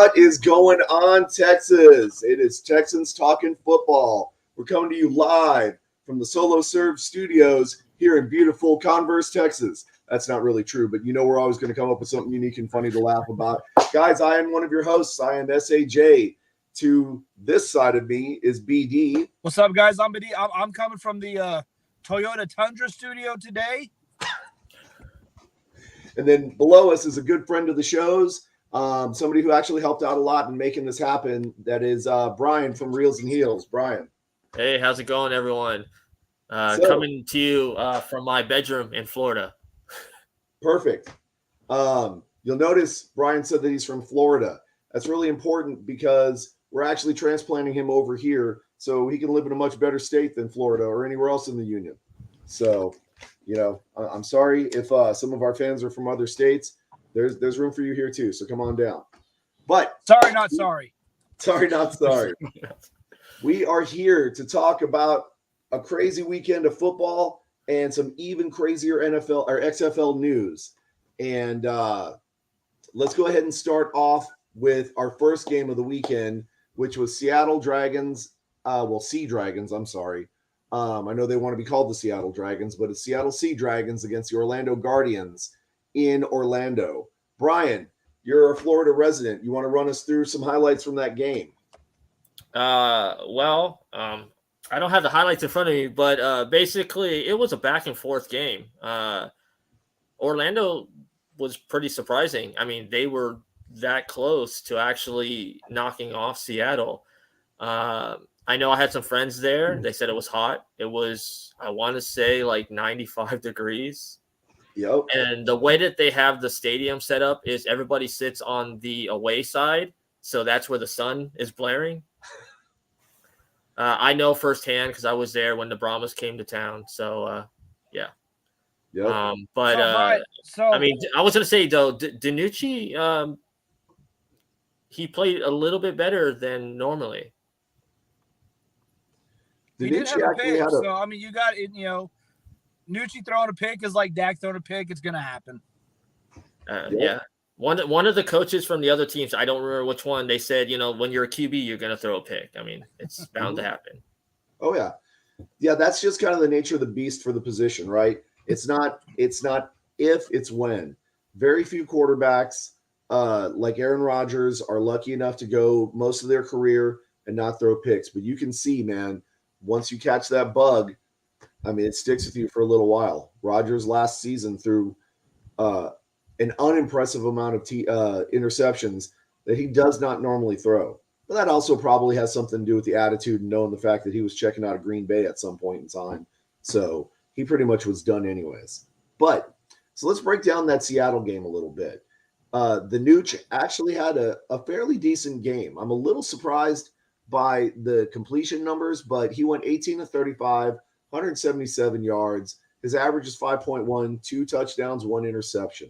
What is going on, Texas? It is Texans Talking Football. We're coming to you live from the Solo Serve Studios here in beautiful Converse, Texas. That's not really true, but you know we're always going to come up with something unique and funny to laugh about. Guys, I am one of your hosts. I am SAJ. To this side of me is BD. What's up, guys? I'm BD. I'm coming from the Toyota Tundra studio today. And then below us is a good friend of the show's, somebody who actually helped out a lot in making this happen. That is Brian from Reels and Heels. Brian. Hey, how's it going, everyone? Coming to you from my bedroom in Florida. Perfect. You'll notice Brian said that he's from Florida. That's really important because we're actually transplanting him over here so he can live in a much better state than Florida or anywhere else in the union. So, you know, I'm sorry if some of our fans are from other states. There's room for you here too, so come on down. But sorry, not sorry. Sorry, not sorry. We are here to talk about a crazy weekend of football and some even crazier NFL or XFL news. And let's go ahead and start off with our first game of the weekend, which was Seattle Dragons. Sea Dragons, I'm sorry. I know they want to be called the Seattle Dragons, but it's Seattle Sea Dragons against the Orlando Guardians in Orlando. Brian, you're a Florida resident. You want to run us through some highlights from that game? I don't have the highlights in front of me, but basically it was a back and forth game. Orlando was pretty surprising. I mean, they were that close to actually knocking off Seattle. I know I had some friends there. They said it was hot. It was, I want to say, like 95 degrees. Yep. And the way that they have the stadium set up is everybody sits on the away side. So that's where the sun is blaring. I know firsthand because I was there when the Brahmas came to town. So, yeah. Yep. I mean, I was going to say, though, DiNucci, he played a little bit better than normally. He did have a pick, so I mean, you got it. You know, Nucci throwing a pick is like Dak throwing a pick. It's going to happen. Yeah. One of the coaches from the other teams, I don't remember which one, they said, you know, when you're a QB, you're going to throw a pick. I mean, it's bound to happen. Oh, yeah. Yeah, that's just kind of the nature of the beast for the position, right? It's not if, it's when. Very few quarterbacks like Aaron Rodgers are lucky enough to go most of their career and not throw picks. But you can see, man, once you catch that bug, I mean, it sticks with you for a little while. Rodgers last season threw an unimpressive amount of interceptions that he does not normally throw. But that also probably has something to do with the attitude and knowing the fact that he was checking out of Green Bay at some point in time. So he pretty much was done anyways. But so let's break down that Seattle game a little bit. The Nooch actually had a fairly decent game. I'm a little surprised by the completion numbers, but he went 18 to 35, 177 yards. His average is 5.1, 2 touchdowns, 1 interception.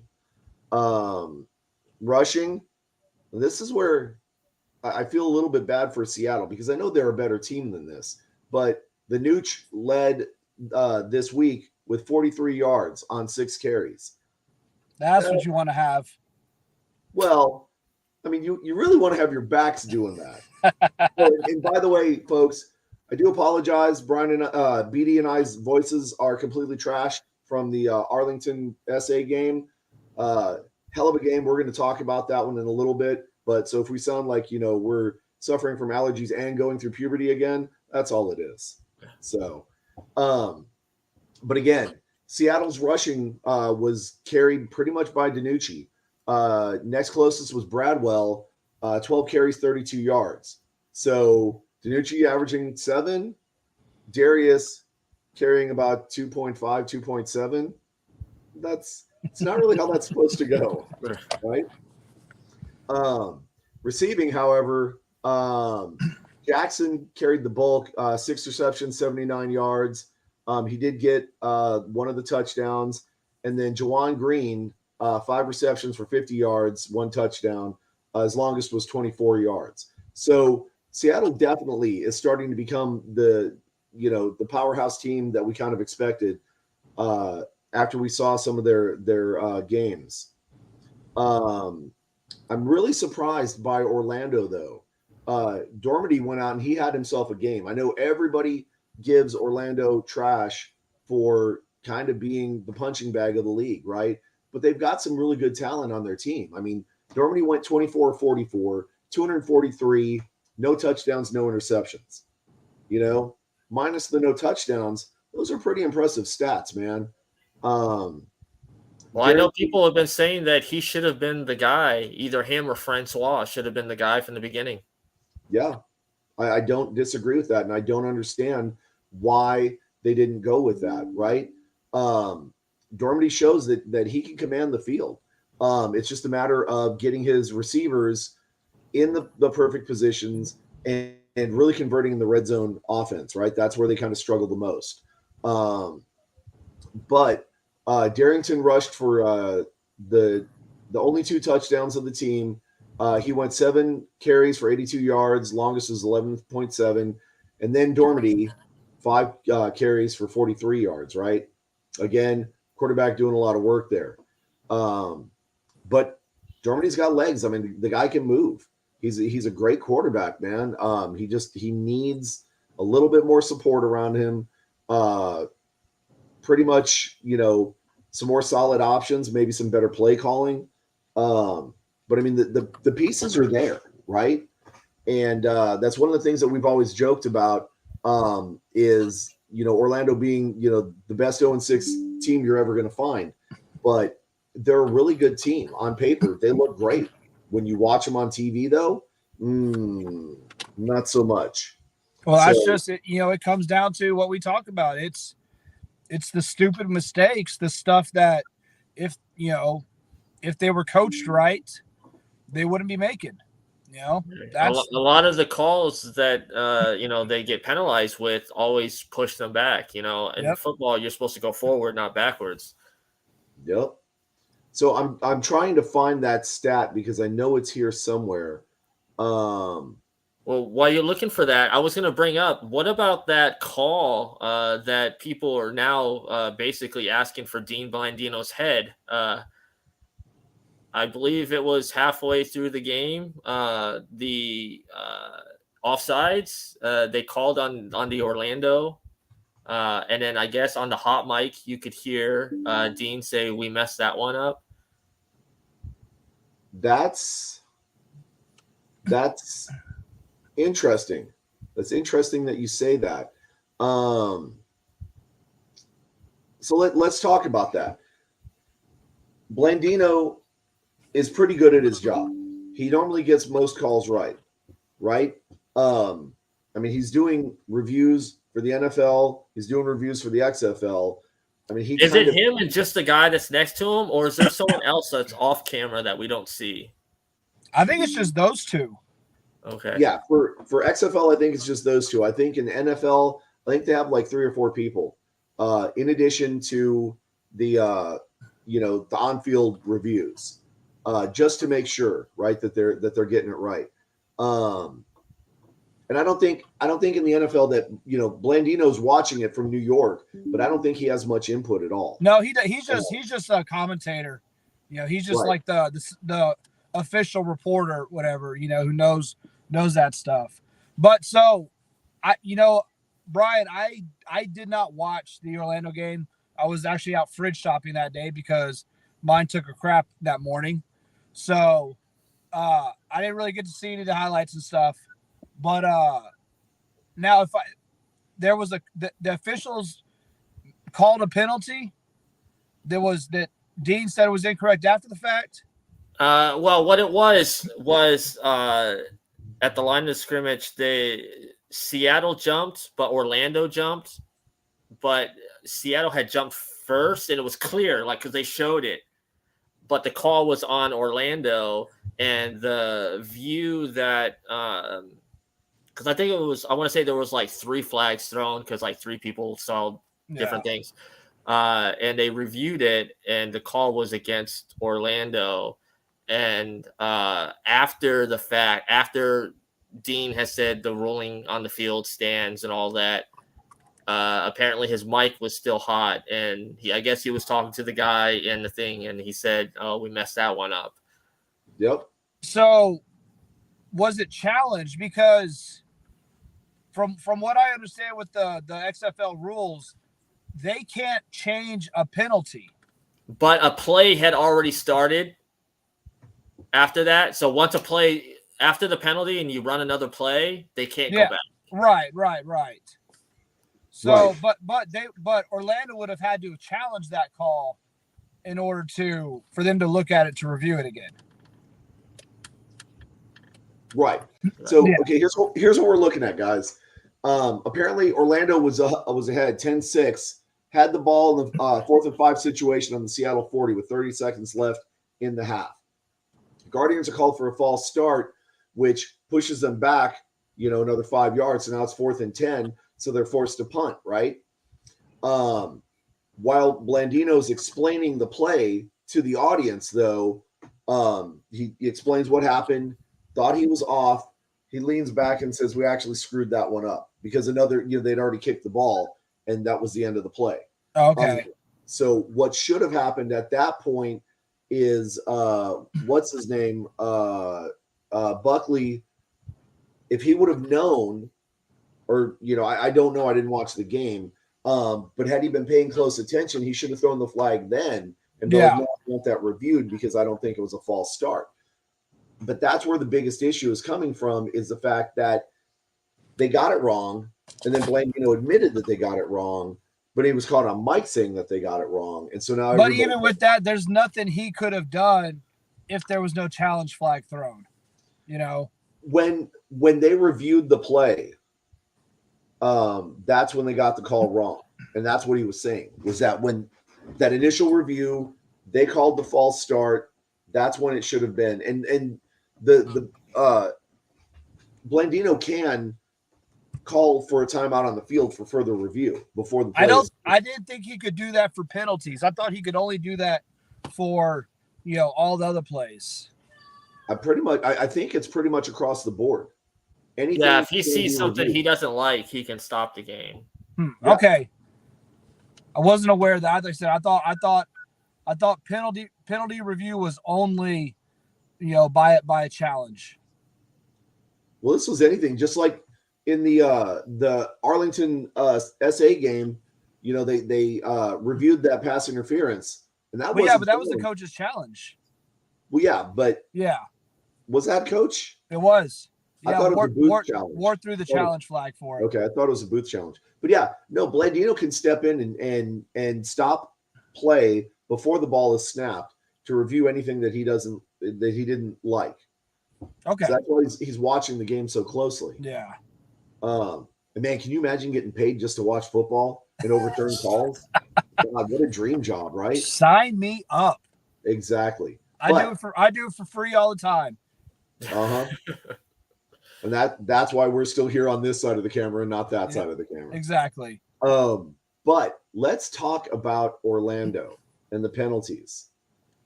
Rushing, this is where I feel a little bit bad for Seattle because I know they're a better team than this, but the Nooch led this week with 43 yards on 6 carries. That's what you want to have. Well, I mean, you really want to have your backs doing that. And by the way, folks, I do apologize. Brian and BD and I's voices are completely trashed from the Arlington SA game. Hell of a game. We're going to talk about that one in a little bit. But so if we sound like, you know, we're suffering from allergies and going through puberty again, that's all it is. So, but again, Seattle's rushing was carried pretty much by DiNucci. Next closest was Bradwell, 12 carries, 32 yards. So DiNucci averaging 7, Darius carrying about 2.5, 2.7. It's not really how that's supposed to go, right? Receiving, however, Jackson carried the bulk, 6 receptions, 79 yards. He did get one of the touchdowns. And then Juwan Green, 5 receptions for 50 yards, 1 touchdown. His longest was 24 yards. So Seattle definitely is starting to become the powerhouse team that we kind of expected after we saw some of their games. I'm really surprised by Orlando, though. Dormady went out and he had himself a game. I know everybody gives Orlando trash for kind of being the punching bag of the league, right? But they've got some really good talent on their team. I mean, Dormady went 24-44, 243, no touchdowns, no interceptions. You know, minus the no touchdowns, those are pretty impressive stats, man. Well, I know people have been saying that he should have been the guy, either him or Francois should have been the guy from the beginning. Yeah, I don't disagree with that, and I don't understand why they didn't go with that. Right? Dormady shows that he can command the field. It's just a matter of getting his receivers in the perfect positions and really converting in the red zone offense. Right? That's where they kind of struggle the most. But Darrington rushed for the only 2 touchdowns of the team. He went 7 carries for 82 yards. Longest was 11.7. And then Dormady, 5 carries for 43 yards, right? Again, quarterback doing a lot of work there. But Dormady's got legs. I mean, the guy can move. He's a great quarterback, man. He needs a little bit more support around him. Pretty much, some more solid options, maybe some better play calling. But I mean, the pieces are there, right? And that's one of the things that we've always joked about is, Orlando being, the best 0-6 team you're ever going to find. But they're a really good team on paper. They look great. When you watch them on TV, though, not so much. Well, that's just it. It comes down to what we talk about. It's the stupid mistakes, the stuff that if they were coached right, they wouldn't be making. That's a lot of the calls that they get penalized with always push them back. In football, you're supposed to go forward, not backwards. Yep. So I'm trying to find that stat because I know it's here somewhere. Well, while you're looking for that, I was going to bring up, what about that call that people are now basically asking for Dean Blandino's head? I believe it was halfway through the game. The offsides, they called on the Orlando. And then I guess on the hot mic, you could hear Dean say, "We messed that one up." That's interesting. That's interesting that you say that. So let's talk about that. Blandino is pretty good at his job. He normally gets most calls right? I mean, he's doing reviews for the NFL. He's doing reviews for the XFL. I mean, is it him and just the guy that's next to him, or is there someone else that's off camera that we don't see? I think it's just those two. Okay. Yeah, for XFL, I think it's just those two. I think in NFL, I think they have like 3 or 4 people, in addition to the the on-field reviews, just to make sure, right, that they're getting it right. And I don't think in the NFL that Blandino's watching it from New York, but I don't think he has much input at all. No, he's just a commentator. He's just like the official reporter, whatever, who knows that stuff. But so Brian, I did not watch the Orlando game. I was actually out fridge shopping that day because mine took a crap that morning. So I didn't really get to see any of the highlights and stuff. But now the officials called a penalty that Dean said was incorrect after the fact. Well, what it was at the line of scrimmage, Seattle jumped, but Orlando jumped. But Seattle had jumped first, and it was clear, because they showed it. But the call was on Orlando, and the view that because I think I want to say there was 3 flags thrown because 3 people saw different things. And they reviewed it, and the call was against Orlando. And after the fact, after Dean has said the ruling on the field stands and all that, apparently his mic was still hot, and I guess he was talking to the guy in the thing, and he said, "Oh, we messed that one up." Yep. So was it challenged? Because from what I understand with the XFL rules, they can't change a penalty. But a play had already started after that. So once a play after the penalty and you run another play, they can't go back. Right. So, right. but Orlando would have had to challenge that call in order for them to look at it to review it again. Right. So okay, here's what we're looking at, guys. Apparently Orlando was ahead 10-6, had the ball in the 4th and 5 situation on the Seattle 40 with 30 seconds left in the half. Guardians are called for a false start, which pushes them back, another 5 yards. So now it's 4th and 10. So they're forced to punt, right? While Blandino's explaining the play to the audience, though, he explains what happened, thought he was off. He leans back and says, we actually screwed that one up because they'd already kicked the ball, and that was the end of the play. Okay. So what should have happened at that point is, what's his name? Buckley, if he would have known, or, I don't know, I didn't watch the game, but had he been paying close attention, he should have thrown the flag then and no, I want that reviewed because I don't think it was a false start. But that's where the biggest issue is coming from, is the fact that they got it wrong, and then Blandino admitted that they got it wrong, but he was caught on mic saying that they got it wrong. And so now, but even with that, there's nothing he could have done if there was no challenge flag thrown. When they reviewed the play, that's when they got the call wrong, and that's what he was saying, was that when that initial review, they called the false start. That's when it should have been, and the Blandino can call for a timeout on the field for further review before the play. I didn't think he could do that for penalties. I thought he could only do that for all the other plays. I think it's pretty much across the board. Anything if he sees something he doesn't like, he can stop the game. Yeah. Okay. I wasn't aware of that. Like I said, I thought penalty review was only, by a challenge. Well, this was anything, just like in the Arlington SA game, they reviewed that pass interference, and that was but that was the coach's challenge. Well, yeah, but was that coach? It was. I thought it was a booth challenge. Ward threw the challenge flag for it. Okay, I thought it was a booth challenge. But Blandino can step in and stop play before the ball is snapped to review anything that he didn't like. Okay, so that's why he's watching the game so closely. Yeah. And man, can you imagine getting paid just to watch football and overturn calls? God, what a dream job, right? Sign me up. Exactly. I do it for free all the time. And that's why we're still here on this side of the camera and not that side of the camera. Exactly. But let's talk about Orlando and the penalties.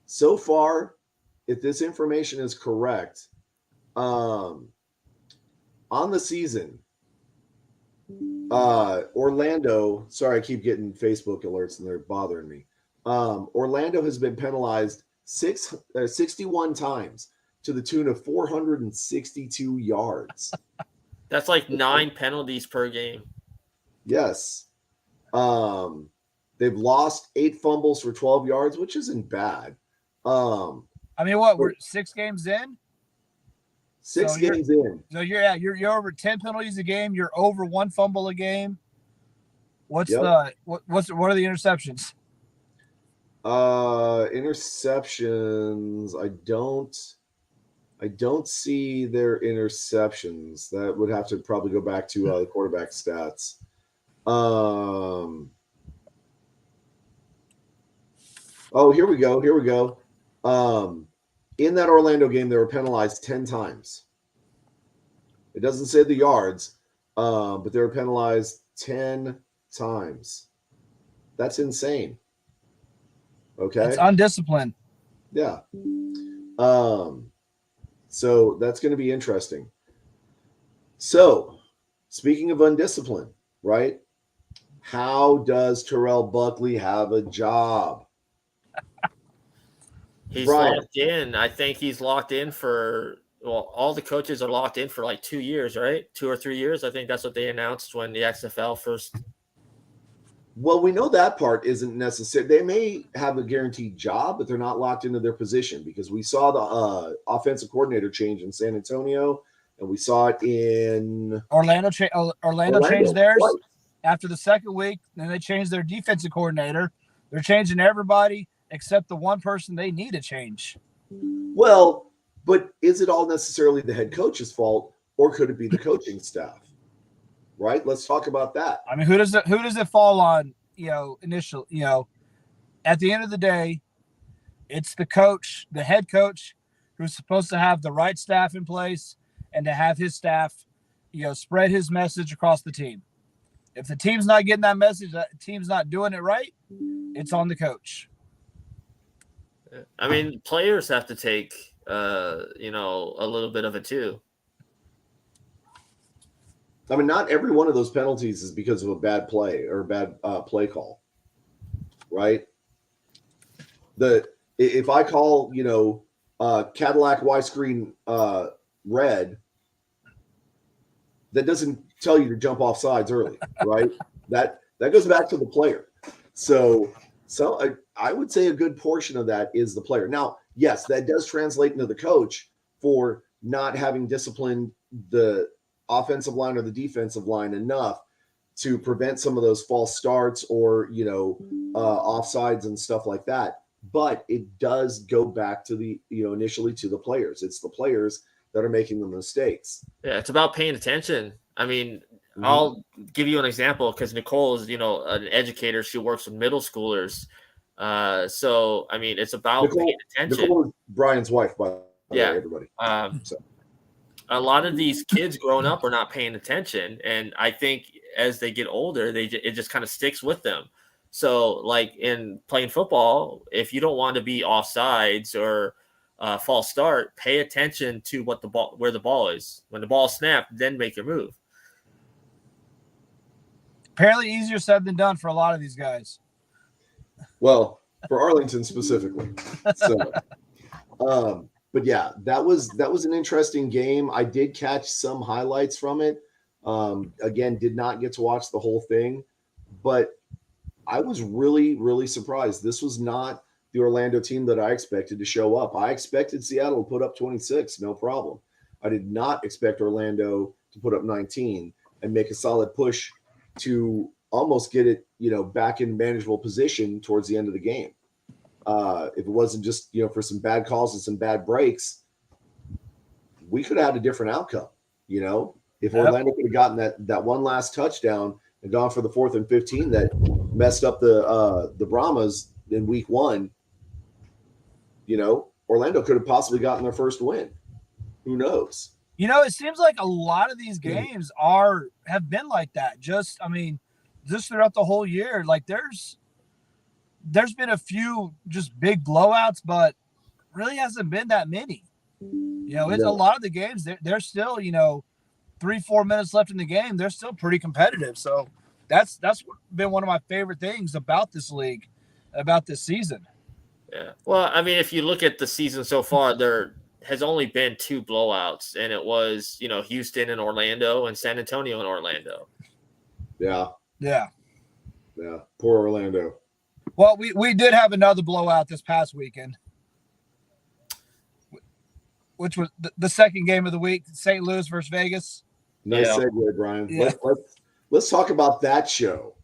So far, if this information is correct, on the season, Orlando, sorry, I keep getting Facebook alerts and they're bothering me. Orlando has been penalized 61 times to the tune of 462 yards. That's like 9 penalties per game. Yes. They've lost 8 fumbles for 12 yards, which isn't bad. We're 6 games in? 6 games in. So you're over 10 penalties a game. You're over 1 fumble a game. What are the interceptions? Interceptions. I don't see their interceptions. That would have to probably go back to the quarterback stats. Here we go. In that Orlando game, they were penalized 10 times. It doesn't say the yards, but they were penalized 10 times. That's insane. Okay. It's undisciplined. Yeah. So that's going to be interesting. So, speaking of undisciplined, right? How does Terrell Buckley have a job? He's Brian. locked in. I think he's locked in for, well, all the coaches are locked in for like 2 years, right? 2 or 3 years. I think that's what they announced when the XFL first. Well, we know that part isn't necessary. They may have a guaranteed job, but they're not locked into their position, because we saw the offensive coordinator change in San Antonio, and we saw it in Orlando changed theirs right. after the second week. Then they changed their defensive coordinator. They're changing everybody except the one person they need to change. Well, but is it all necessarily the head coach's fault, or could it be the coaching staff? Right? Let's talk about that. I mean, who does it fall on? Initially, at the end of the day, it's the coach, the head coach, who's supposed to have the right staff in place and to have his staff, spread his message across the team. If the team's not getting that message, that team's not doing it right, it's on the coach. I mean, players have to take, a little bit of it too. I mean, not every one of those penalties is because of a bad play or a bad play call, right? If I call, Cadillac Y screen red, that doesn't tell you to jump off sides early, right? that goes back to the player. So I would say a good portion of that is the player. Now, yes, that does translate into the coach for not having disciplined the offensive line or the defensive line enough to prevent some of those false starts or, offsides and stuff like that. But it does go back to the, initially to the players. It's the players that are making the mistakes. Yeah, it's about paying attention. I mean, I'll give you an example, because Nicole is, an educator. She works with middle schoolers. So, I mean, it's about paying attention. Nicole is Brian's wife, by the way, everybody. A lot of these kids growing up are not paying attention. And I think as they get older, it just kind of sticks with them. So, like in playing football, if you don't want to be offsides or false start, pay attention to where the ball is. When the ball is snapped, then make your move. Apparently easier said than done for a lot of these guys. Well, for Arlington specifically. So, but yeah, that was an interesting game. I did catch some highlights from it. Again, did not get to watch the whole thing, but I was really, really surprised. This was not the Orlando team that I expected to show up. I expected Seattle to put up 26, no problem. I did not expect Orlando to put up 19 and make a solid push to almost get it, back in manageable position towards the end of the game. If it wasn't just, for some bad calls and some bad breaks, we could have had a different outcome. If Orlando could have gotten that one last touchdown and gone for the 4th and 15 that messed up the Brahmas in week 1, Orlando could have possibly gotten their first win. Who knows? It seems like a lot of these games have been like that. Just throughout the whole year. Like there's been a few just big blowouts, but really hasn't been that many. It's a lot of the games. They're still, 3-4 minutes left in the game. They're still pretty competitive. So that's been one of my favorite things about this league, about this season. Yeah. Well, I mean, if you look at the season so far, there has only been 2 blowouts, and it was, Houston and Orlando and San Antonio and Orlando. Yeah. Yeah. Yeah. Poor Orlando. Well, we did have another blowout this past weekend, which was the second game of the week, St. Louis versus Vegas. Nice segue, Brian. Yeah. Let's talk about that show.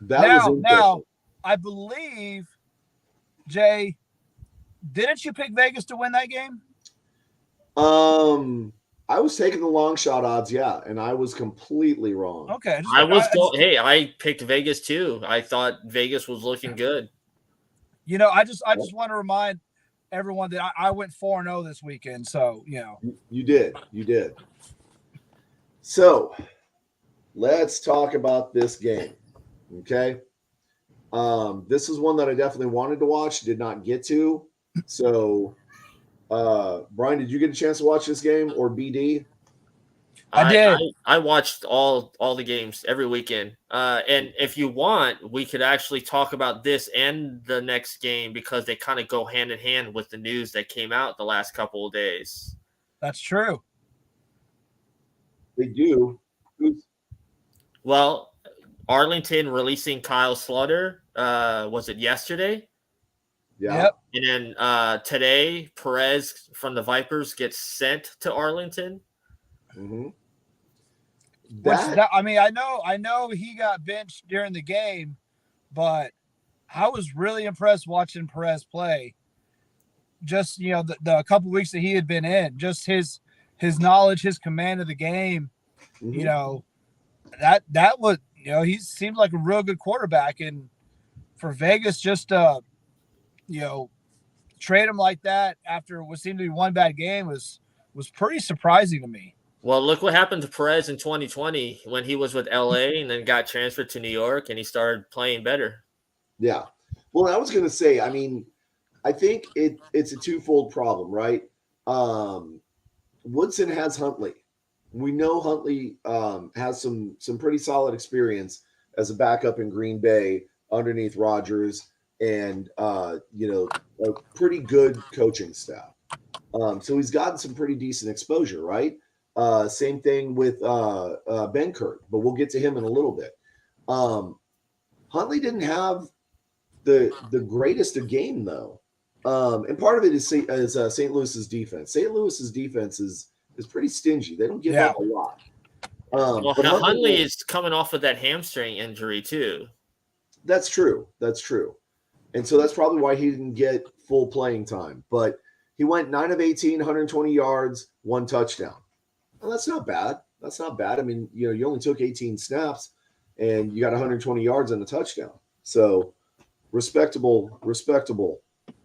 Now, I believe, Jay, didn't you pick Vegas to win that game? I was taking the long shot odds, yeah, and I was completely wrong. Okay. I picked Vegas too. I thought Vegas was looking good. I just want to remind everyone that I went 4-0 this weekend, so you did. So let's talk about this game. Okay. This is one that I definitely wanted to watch, did not get to. So Brian, did you get a chance to watch this game, or BD? I did. I watched all the games every weekend. And if you want, we could actually talk about this and the next game because they kind of go hand in hand with the news that came out the last couple of days. That's true. They do. Well, Arlington releasing Kyle Slaughter, was it yesterday? Yeah. Yep. And then today, Perez from the Vipers gets sent to Arlington. Mm-hmm. I know he got benched during the game, but I was really impressed watching Perez play. Just the couple weeks that he had been in, just his knowledge, his command of the game. Mm-hmm. That was he seemed like a real good quarterback, and for Vegas just trade him like that after what seemed to be one bad game was pretty surprising to me. Well, look what happened to Perez in 2020 when he was with LA and then got transferred to New York and he started playing better. Yeah. Well, I was going to say, I mean, I think it's a twofold problem, right? Woodson has Huntley. We know Huntley has some pretty solid experience as a backup in Green Bay underneath Rodgers and a pretty good coaching staff. So he's gotten some pretty decent exposure, right? Same thing with Benkert, but we'll get to him in a little bit. Huntley didn't have the greatest of game though, and part of it is St. Louis's defense. St. Louis's defense is pretty stingy. They don't give up a lot. Well, but Huntley is coming off of that hamstring injury too. That's true. And so that's probably why he didn't get full playing time. But he went 9 of 18, 120 yards, 1 touchdown. Well, that's not bad. I mean, you only took 18 snaps and you got 120 yards and a touchdown. So respectable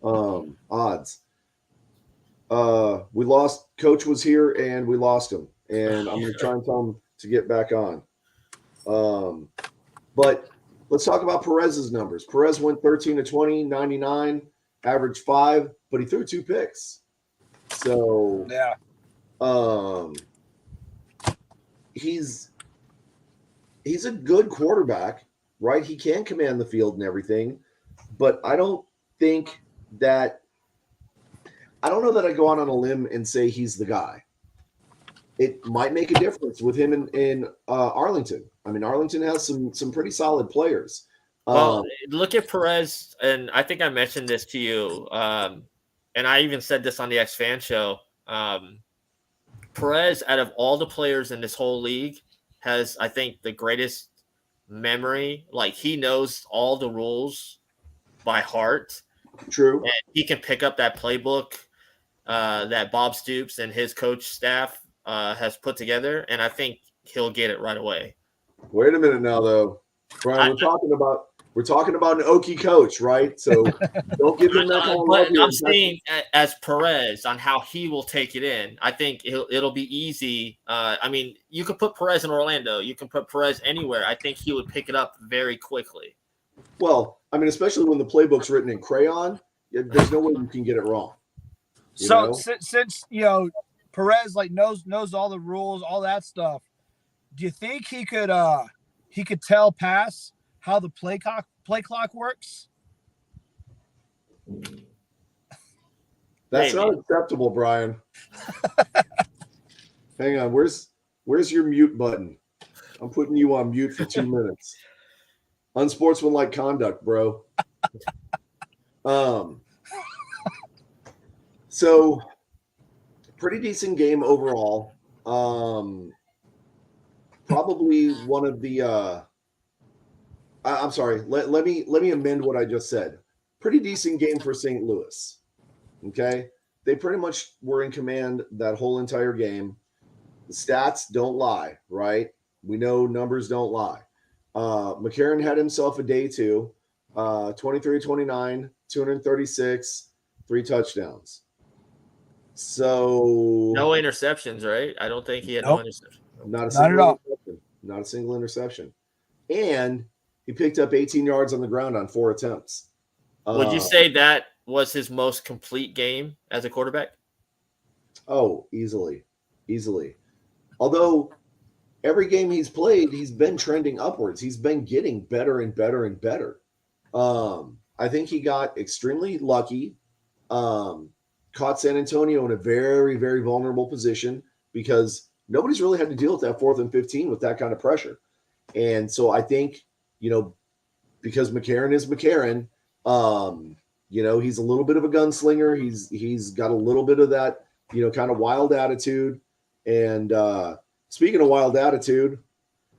odds. We lost. Coach was here and we lost him. And I'm going to try and tell him to get back on. But let's talk about Perez's numbers. Perez went 13 to 20, 99, averaged 5, but he threw 2 picks. So yeah. He's a good quarterback, right? He can command the field and everything, but I don't know that I go out on a limb and say he's the guy. It might make a difference with him in Arlington. I mean, Arlington has some pretty solid players. Well, look at Perez, and I think I mentioned this to you, and I even said this on the X-Fan show. Perez, out of all the players in this whole league, has, I think, the greatest memory. Like, he knows all the rules by heart. True. And he can pick up that playbook that Bob Stoops and his coach staff has put together, and I think he'll get it right away. Wait a minute now, though, Brian. We're talking about an Okie coach, right? So don't give him that kind of love. I'm saying as Perez on how he will take it in. I think it'll be easy. I mean, you could put Perez in Orlando. You can put Perez anywhere. I think he would pick it up very quickly. Well, I mean, especially when the playbook's written in crayon, there's no way you can get it wrong. So since Perez knows all the rules, all that stuff, do you think he could tell pass how the play clock works? That's not acceptable, Brian. Hang on, where's your mute button? I'm putting you on mute for 2 minutes. Unsportsmanlike conduct, bro. So pretty decent game overall. Probably one of the I'm sorry. Let me amend what I just said. Pretty decent game for St. Louis. Okay, they pretty much were in command that whole entire game. The stats don't lie, right? We know numbers don't lie. McCarron had himself a day 2, 23-29, 236, 3 touchdowns. So no interceptions, right? I don't think he had no interceptions. Not a single interception. And he picked up 18 yards on the ground on 4 attempts. Would you say that was his most complete game as a quarterback? Oh, easily. although every game he's played, he's been trending upwards. He's been getting better and better and better. I think he got extremely lucky. Caught San Antonio in a very, very vulnerable position because nobody's really had to deal with that 4th and 15 with that kind of pressure. And so I think, because McCarron is McCarron, he's a little bit of a gunslinger. He's got a little bit of that, kind of wild attitude. And speaking of wild attitude,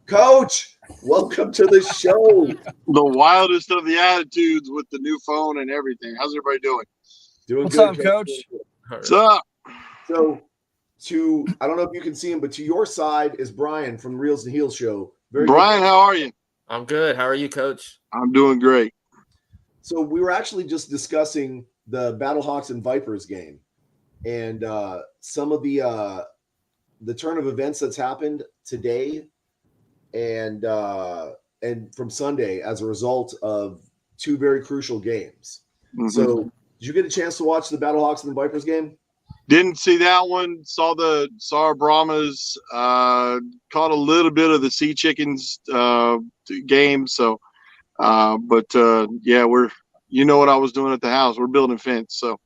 Coach, welcome to the show. The wildest of the attitudes with the new phone and everything. How's everybody doing? Doing What's good, up, Coach? What's up? So, I don't know if you can see him, but to your side is Brian from the Reels and Heels show. Brian, how are you? I'm good. How are you, Coach? I'm doing great. So we were actually just discussing the Battlehawks and Vipers game, and some of the turn of events that's happened today, and from Sunday as a result of 2 very crucial games. Mm-hmm. So, did you get a chance to watch the Battlehawks and the Vipers game? Didn't see that one. Saw our Brahmas. Caught a little bit of the Sea Chickens game. So, yeah, what I was doing at the house. We're building fence. So,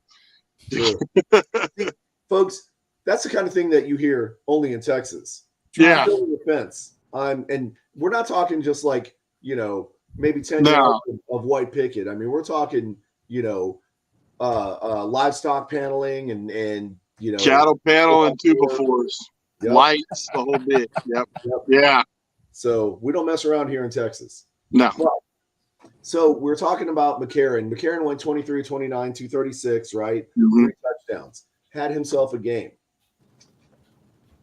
Sure. Folks, that's the kind of thing that you hear only in Texas. Yeah. Building a fence. And we're not talking just like, maybe 10 yards of white picket. I mean, we're talking, livestock paneling and cattle panel and 2x4s, yep. Lights, the whole bit. Yep. Yeah. So we don't mess around here in Texas. No. But, so we're talking about McCarron. McCarron went 23, 29, 236, right? Mm-hmm. 3 touchdowns. Had himself a game.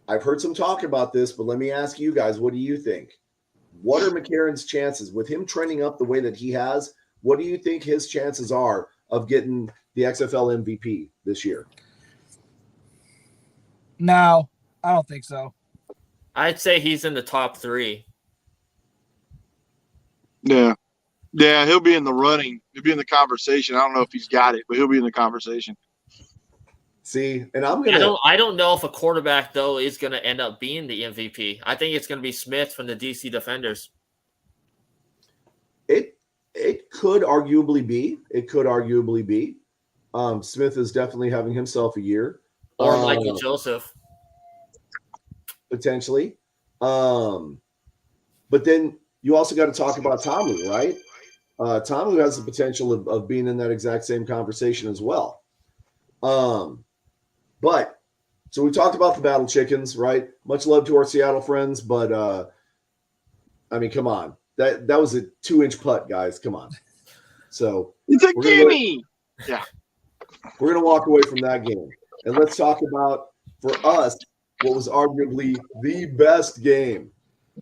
I've heard some talk about this, but let me ask you guys, what do you think? What are McCarron's chances with him trending up the way that he has? What do you think his chances are of getting the XFL MVP this year? No, I don't think so. I'd say he's in the top 3. Yeah. Yeah, he'll be in the running. He'll be in the conversation. I don't know if he's got it, but he'll be in the conversation. See, and I don't know if a quarterback though is going to end up being the MVP. I think it's going to be Smith from the DC Defenders. It could arguably be. Smith is definitely having himself a year. Or Michael Joseph. Potentially. But then you also got to talk about Tomu, right? Tomu has the potential of being in that exact same conversation as well. But so we talked about the Battle Chickens, right? Much love to our Seattle friends, but I mean, come on. That was a 2-inch putt, guys. Come on. So it's a gimme. Yeah. We're gonna walk away from that game. And let's talk about, for us, what was arguably the best game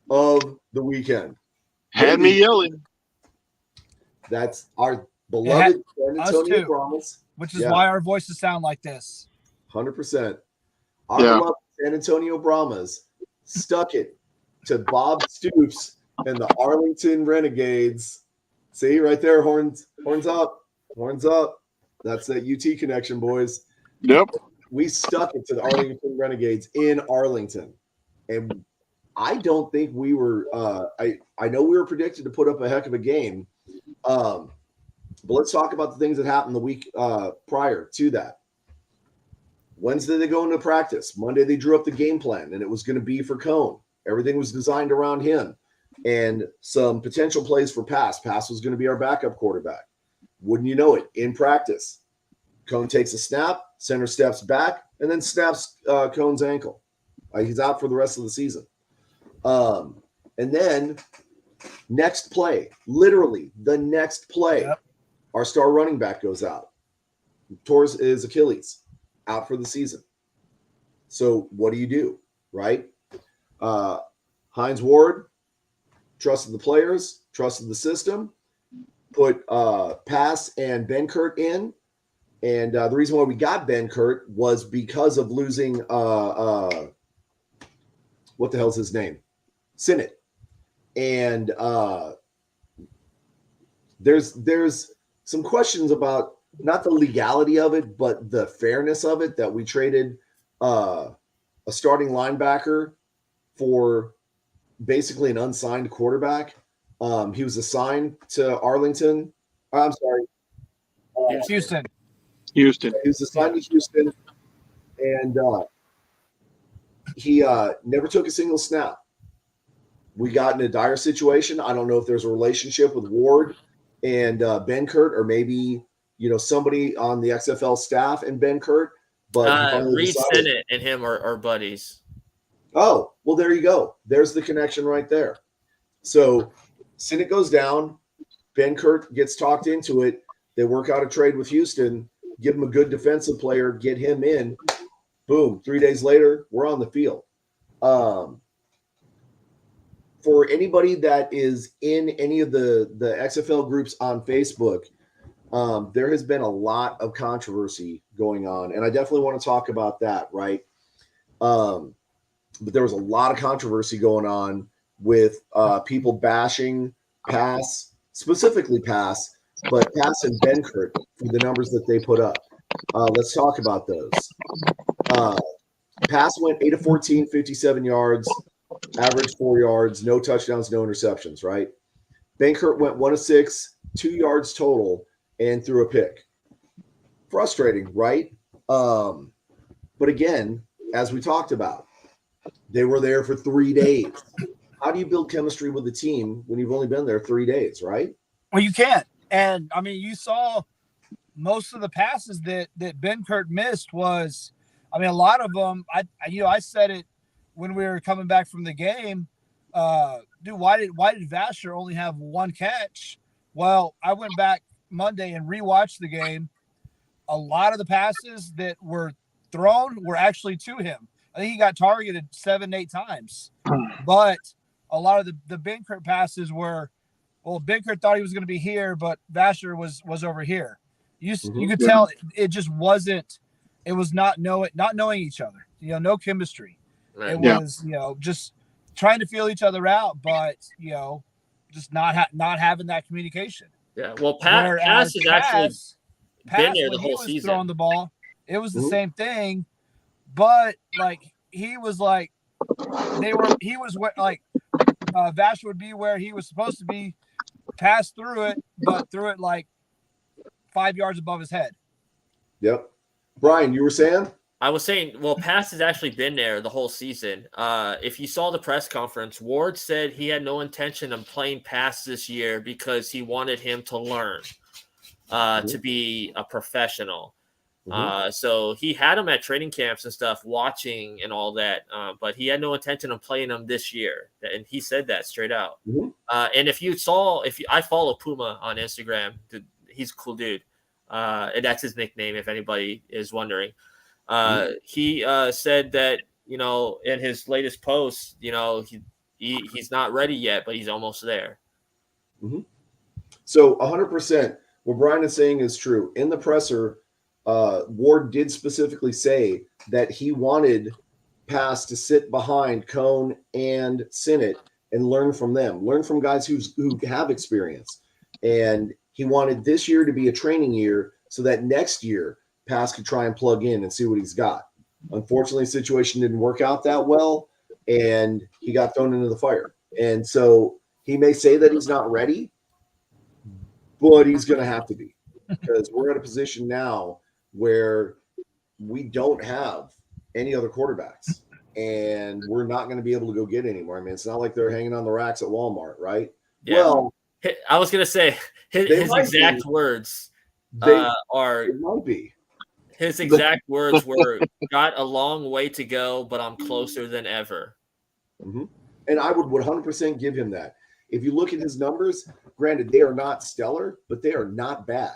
of the weekend. Had me yelling. That's our beloved San Antonio Brahmas. Which is why our voices sound like this. 100%. Our beloved San Antonio Brahmas stuck it to Bob Stoops and the Arlington Renegades. See, right there, horns up. That's that UT connection, boys. Yep. We stuck it to the Arlington Renegades in Arlington. And I don't think we were I know we were predicted to put up a heck of a game. But let's talk about the things that happened the week prior to that. Wednesday, they go into practice. Monday, they drew up the game plan, and it was going to be for Cone. Everything was designed around him. And some potential plays for Pass. Pass was going to be our backup quarterback. Wouldn't you know it? In practice, Cone takes a snap, center steps back, and then snaps Cone's ankle. He's out for the rest of the season. And then next play, literally the next play, our star running back goes out. Tore his Achilles, out for the season. So what do? Right? Hines Ward trusted the players, trusted the system, put Pass and Ben Kurt in. And the reason why we got Ben Kurt was because of losing what the hell's his name? Sinnott. And there's some questions about not the legality of it, but the fairness of it, that we traded a starting linebacker for basically an unsigned quarterback. He was assigned to Arlington. I'm sorry. Houston. He was assigned to Houston, and he never took a single snap. We got in a dire situation. I don't know if there's a relationship with Ward and Ben Kurt, or maybe somebody on the XFL staff and Ben Kurt. But Reed Sennett and him are buddies. Oh, well, there you go. There's the connection right there. So Sennett goes down. Ben Kurt gets talked into it. They work out a trade with Houston, give him a good defensive player, get him in. Boom. 3 days later, we're on the field. For anybody that is in any of the XFL groups on Facebook, there has been a lot of controversy going on, and I definitely want to talk about that, right? But there was a lot of controversy going on with people bashing Pass, specifically Pass, but Pass and Benkert for the numbers that they put up. Let's talk about those. Pass went 8 of 14, 57 yards, average 4 yards, no touchdowns, no interceptions, right? Benkert went 1 of 6, 2 yards total, and threw a pick. Frustrating, right? But again, as we talked about, they were there for 3 days. How do you build chemistry with a team when you've only been there 3 days, right? Well, you can't. And, I mean, you saw most of the passes that Benkert missed was, I mean, a lot of them, I said it when we were coming back from the game, dude, why did Vasher only have 1 catch? Well, I went back Monday and rewatched the game. A lot of the passes that were thrown were actually to him. I think he got targeted 7, 8 times. But a lot of the Benkert passes were, well, Benkert thought he was going to be here, but Vasher was over here. You could tell it just wasn't. It was not knowing each other. No chemistry. Right. It was just trying to feel each other out, but just not having that communication. Yeah. Well, Pass has actually been there the whole season. Throwing the ball, it was the same thing, but like he was like Vash would be where he was supposed to be, pass through it, but threw it like 5 yards above his head. Yep. Brian, you were saying? I was saying, well, Pass has actually been there the whole season. If you saw the press conference, Ward said he had no intention of playing Pass this year because he wanted him to learn, to be a professional. So he had him at training camps and stuff, watching and all that, but he had no intention of playing him this year. And he said that straight out. And I follow Puma on Instagram. He's a cool dude. And that's his nickname, if anybody is wondering. He said that, in his latest post, he's not ready yet, but he's almost there. So 100%, what Brian is saying is true. In the presser, Ward did specifically say that he wanted Pass to sit behind Cone and Sennett and learn from them, learn from guys who have experience. And he wanted this year to be a training year so that next year Pass could try and plug in and see what he's got. Unfortunately, the situation didn't work out that well, and he got thrown into the fire. And so he may say that he's not ready, but he's going to have to be, because we're at a position now where we don't have any other quarterbacks, and we're not going to be able to go get anymore. I mean, it's not like they're hanging on the racks at Walmart, right? Yeah. Well, I was going to say his exact words are it might be. His exact words were, got a long way to go, but I'm closer than ever. And I would 100% give him that. If you look at his numbers, granted, they are not stellar, but they are not bad.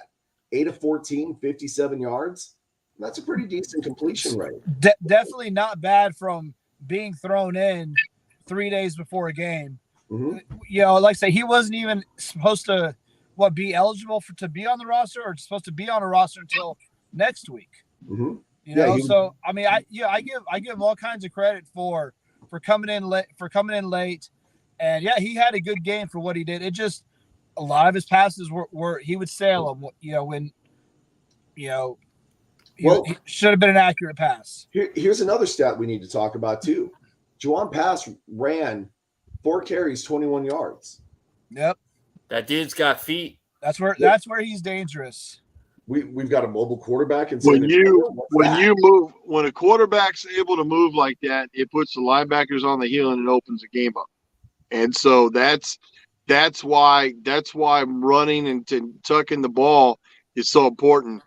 8 of 14, 57 yards. That's a pretty decent completion rate. Definitely not bad from being thrown in 3 days before a game. Like I say, he wasn't even supposed to be eligible to be on the roster, or supposed to be on a roster until next week. So I mean, I give him all kinds of credit for coming in late, and he had a good game for what he did. It just, a lot of his passes were he would sail them, when he should have been an accurate pass. Here's another stat we need to talk about too. Juwan Pass ran 4 carries, 21 yards. Yep. That dude's got feet. That's where he's dangerous. We've got a mobile quarterback in when a quarterback's able to move like that, it puts the linebackers on the heel and it opens the game up. And so that's why running and tucking the ball is so important.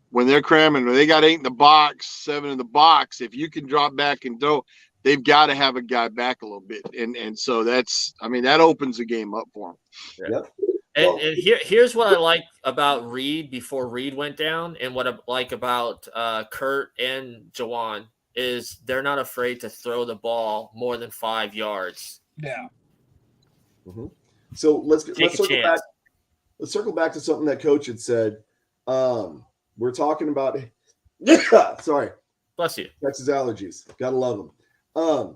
When they're cramming, when they got 8 in the box, 7 in the box, if you can drop back and throw, they've got to have a guy back a little bit. And so that opens the game up for them. Yep. And here's what I like about Reed before Reed went down, and what I like about Kurt and Juwan is they're not afraid to throw the ball more than 5 yards. Yeah. Mm-hmm. So let's circle back. Let's circle back to something that Coach had said. We're talking about. Sorry. Bless you. Texas allergies. Gotta love them.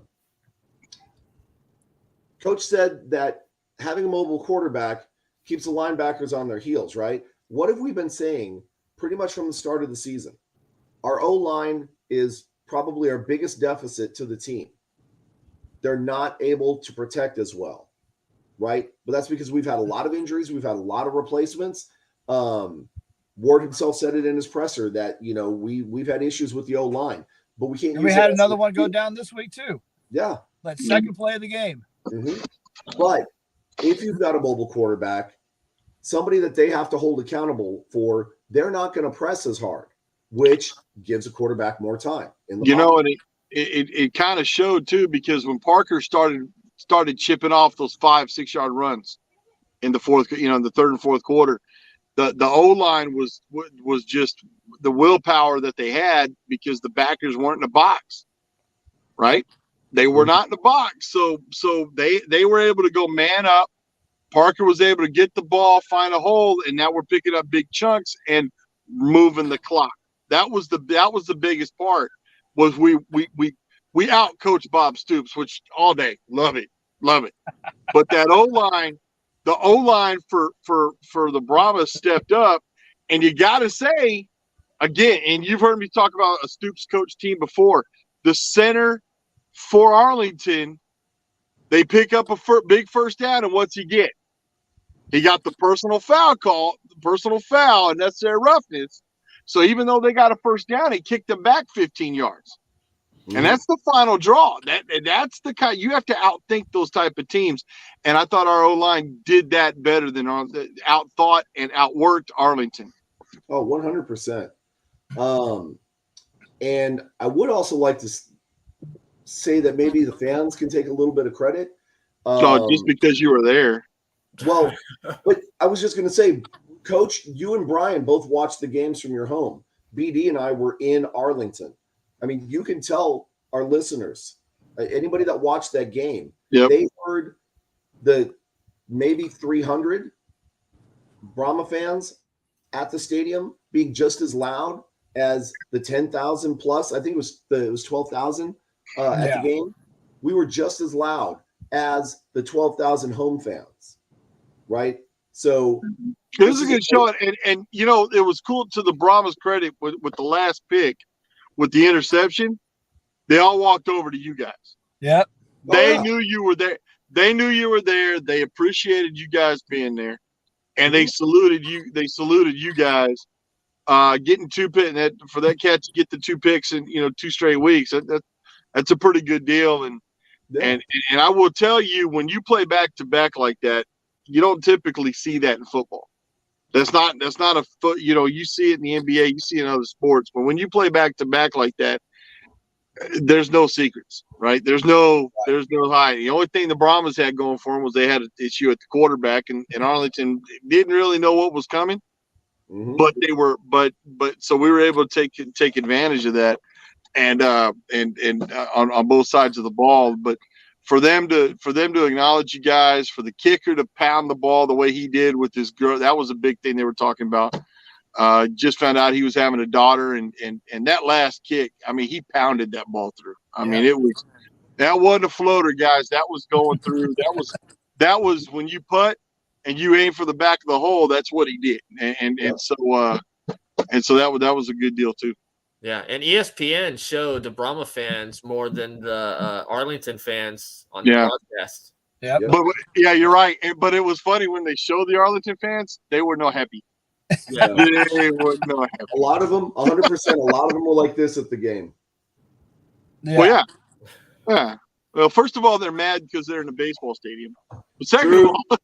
Coach said that having a mobile quarterback keeps the linebackers on their heels, right? What have we been saying pretty much from the start of the season? Our O-line is probably our biggest deficit to the team. They're not able to protect as well, right? But that's because we've had a lot of injuries. We've had a lot of replacements. Ward himself said it in his presser that, we've had issues with the O-line, but we can't. And we had another one go down this week too. Yeah. That second play of the game. Mm-hmm. But if you've got a mobile quarterback, somebody that they have to hold accountable for, they're not going to press as hard, which gives a quarterback more time. And it kind of showed too, because when Parker started chipping off those 5-6 yard runs in the fourth, in the third and fourth quarter, the O-line was just the willpower that they had because the backers weren't in the box, right? They were not in the box, so they were able to go man up. Parker was able to get the ball, find a hole, and now we're picking up big chunks and moving the clock. That was the biggest part. Was we out coached Bob Stoops, which all day, love it. But that O-line, the O-line for the Brahmas stepped up, and you got to say again, and you've heard me talk about a Stoops coach team before. The center for Arlington, they pick up a big first down, and what's he get? He got the personal foul, and necessary roughness. So even though they got a first down, he kicked them back 15 yards. Mm-hmm. And that's the final draw. That's the kind, you have to outthink those type of teams. And I thought our O-line did that better than outthought and outworked Arlington. Oh, 100%. And I would also like to say that maybe the fans can take a little bit of credit. So just because you were there. Well, but I was just going to say, Coach, you and Brian both watched the games from your home. BD and I were in Arlington. I mean, you can tell our listeners, anybody that watched that game, they heard the maybe 300 Brahma fans at the stadium being just as loud as the 10,000 plus. I think it was 12,000 at the game. We were just as loud as the 12,000 home fans, right? So it was a good show, and it was cool. To the Brahmas' credit, with the last pick, with the interception, they all walked over to you guys. Yep. They knew you were there. They knew you were there. They appreciated you guys being there, and they saluted you. They saluted you guys, getting 2 picks. For that catch to get the 2 picks in 2 straight weeks, that's a pretty good deal. And I will tell you, when you play back to back like that, you don't typically see that in football. That's not a foot. You see it in the NBA, you see it in other sports, but when you play back to back like that, there's no secrets, right? There's no hiding. The only thing the Brahmas had going for them was they had an issue at the quarterback, and Arlington didn't really know what was coming, but they were, but so we were able to take advantage of that, and on both sides of the ball, but. For them to acknowledge you guys, for the kicker to pound the ball the way he did with his girl, that was a big thing they were talking about. Just found out he was having a daughter, and that last kick, I mean, he pounded that ball through. I mean, that wasn't a floater, guys. That was going through. That was when you putt and you aim for the back of the hole. That's what he did, and so that was a good deal too. Yeah, and ESPN showed the Brahma fans more than the Arlington fans on the Yeah. broadcast. Yep. But yeah, you're right. But it was funny when they showed the Arlington fans; they were not happy. Yeah. They were not happy. A lot of them, 100%. A lot of them were like this at the game. Yeah. Well, yeah. Well, first of all, they're mad because they're in a baseball stadium. But second True. of all,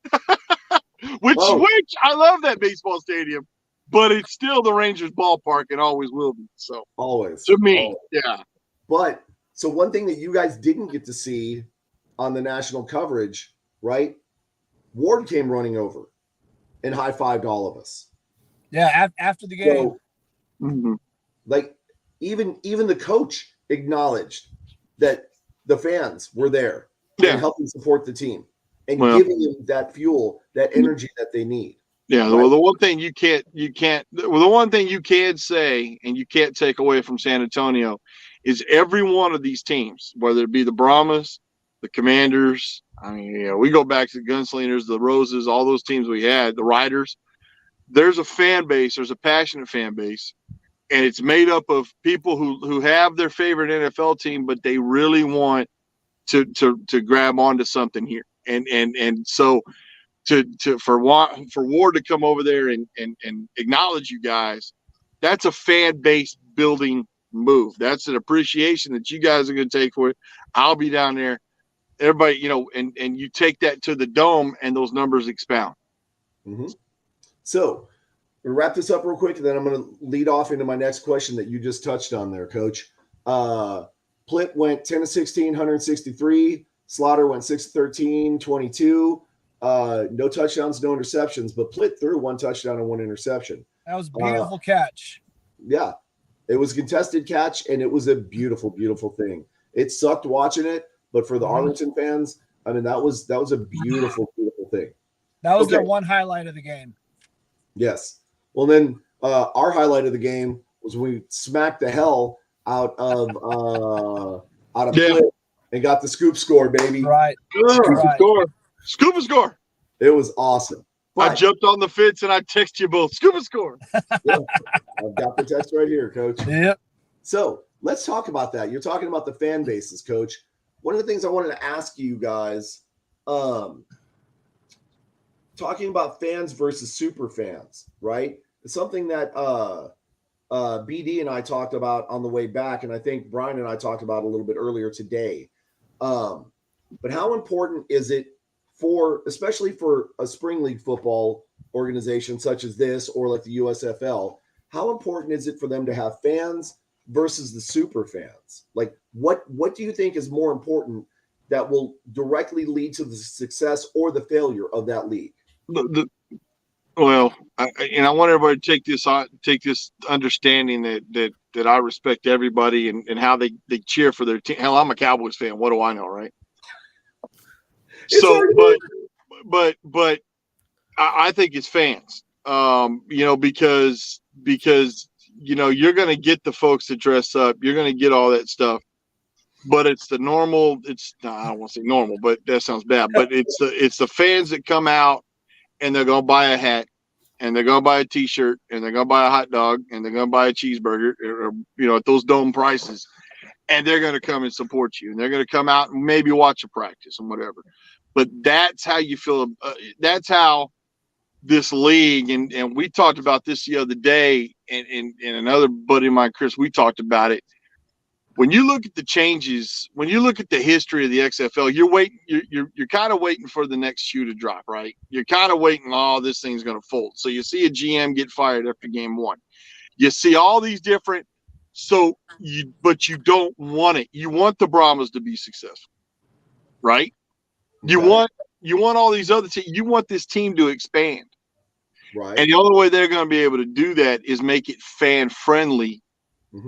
which I love that baseball stadium, but it's still the Rangers ballpark and always will be. So Always. to me, Always. yeah. But so one thing that you guys didn't get to see on the national coverage, right? Ward came running over and high-fived all of us. Yeah. After the game. So, like even the coach acknowledged that the fans were there and helping support the team and giving them that fuel, that energy that they need. Yeah. Right? Well, the one thing the one thing you can say and you can't take away from San Antonio is every one of these teams, whether it be the Brahmas, the Commanders, I mean, we go back to the Gunslingers, the Roses, all those teams we had, the Riders. There's a fan base, there's a passionate fan base, and it's made up of people who have their favorite NFL team, but they really want to grab onto something here. And so for Ward to come over there and acknowledge you guys, that's a fan base building move. That's an appreciation that you guys are going to take for it. I'll be down there. Everybody, and you take that to the dome and those numbers expound. Mm-hmm. So we'll wrap this up real quick, and then I'm going to lead off into my next question that you just touched on there, Coach. Plitt went 10 of 16, 163. Slaughter went 6 of 13, 22. No touchdowns, no interceptions, but Plitt threw 1 touchdown and 1 interception. That was a beautiful catch. Yeah, it was a contested catch, and it was a beautiful, beautiful thing. It sucked watching it, but for the Arlington fans, I mean, that was a beautiful, beautiful thing. That was their one highlight of the game. Yes. Well, then our highlight of the game was we smacked the hell out of Plitt and got the scoop score, baby. Right. Scoop and score. It was awesome. But I jumped on the fence and I text you both. Scoop and score. Yeah, I've got the text right here, Coach. Yep. So let's talk about that. You're talking about the fan bases, Coach. One of the things I wanted to ask you guys, talking about fans versus super fans, right? It's something that BD and I talked about on the way back, and I think Brian and I talked about a little bit earlier today. But how important is it especially for a spring league football organization such as this or like the USFL, how important is it for them to have fans versus the super fans? Like what do you think is more important that will directly lead to the success or the failure of that league? Well, I want everybody to take this understanding that I respect everybody and how they cheer for their team. Hell, I'm a Cowboys fan. What do I know, right? So, but I think it's fans, because you're going to get the folks that dress up. You're going to get all that stuff. But it's the normal. I don't want to say normal, but that sounds bad. But it's the fans that come out and they're going to buy a hat and they're going to buy a T-shirt and they're going to buy a hot dog and they're going to buy a cheeseburger or, at those dome prices. And they're going to come and support you. And they're going to come out and maybe watch a practice and whatever. But that's how you feel. That's how this league, and we talked about this the other day, and another buddy of mine, Chris, we talked about it. When you look at the changes, when you look at the history of the XFL, you're kind of waiting for the next shoe to drop, right? You're kind of waiting, this thing's going to fold. So you see a GM get fired after game 1. You see all these different. But you don't want it. You want the Brahmas to be successful, right? You want all these other teams. You want this team to expand, right? And the only way they're going to be able to do that is make it fan friendly,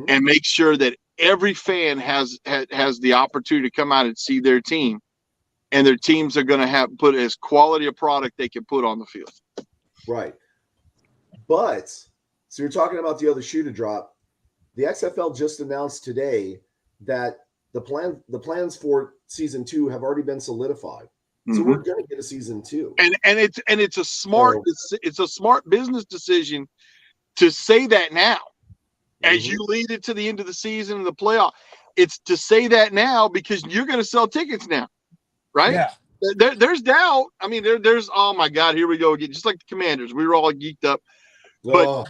and make sure that every fan has the opportunity to come out and see their team, and their teams are going to put as quality a product they can put on the field, right? But so you're talking about the other shoe to drop. The XFL just announced today that the plans for season 2 have already been solidified. So we're going to get a season 2. And it's a smart business decision to say that now. as you lead it to the end of the season and the playoff. It's to say that now because you're going to sell tickets now, right? Yeah. There's doubt. I mean, there's oh my God, here we go again. Just like the Commanders, we were all geeked up. But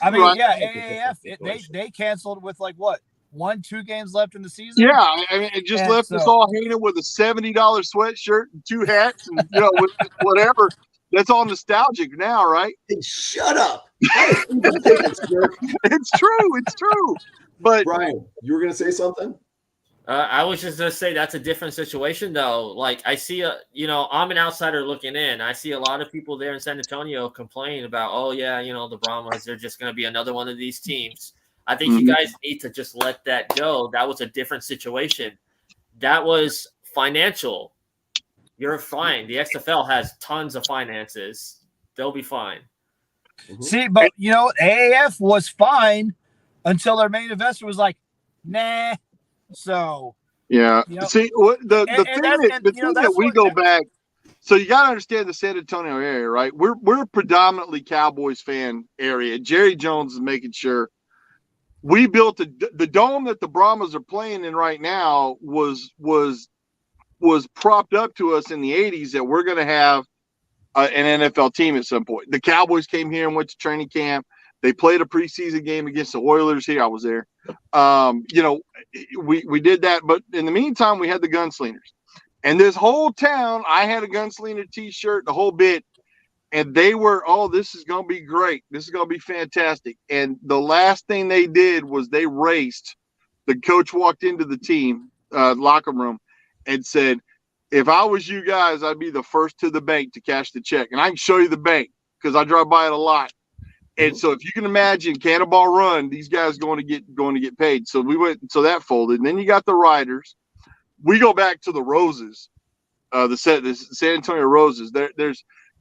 I mean, right. yeah, AAF they canceled with like what 1-2 games left in the season. Yeah, I mean, it just left us all hanging with a $70 sweatshirt and 2 hats and with whatever. That's all nostalgic now, right? Hey, shut up. It's true. It's true. But Brian, you were going to say something? I was just going to say that's a different situation, though. Like, I see, I'm an outsider looking in. I see a lot of people there in San Antonio complain about, oh, yeah, the Brahmas, they're just going to be another one of these teams. I think you guys need to just let that go. That was a different situation. That was financial. You're fine. The XFL has tons of finances. They'll be fine. See, but, AAF was fine until their main investor was like, nah. So yeah, see the thing that we go back. So you got to understand the San Antonio area, right? We're a predominantly Cowboys fan area. Jerry Jones is making sure we built the dome that the Brahmas are playing in right now was propped up to us in the 80s that we're going to have an NFL team at some point. The Cowboys came here and went to training camp. They played a preseason game against the Oilers here. I was there. We did that, but in the meantime, we had the Gunslingers. And this whole town, I had a Gunslinger T-shirt, the whole bit, and they were, oh, this is going to be great. This is going to be fantastic. And the last thing they did was they raced. The coach walked into the team locker room and said, if I was you guys, I'd be the first to the bank to cash the check. And I can show you the bank because I drive by it a lot. And so if you can imagine Cannonball Run, these guys going to get paid. So we went, so that folded. And then you got the Riders. We go back to the Roses, the San Antonio Roses.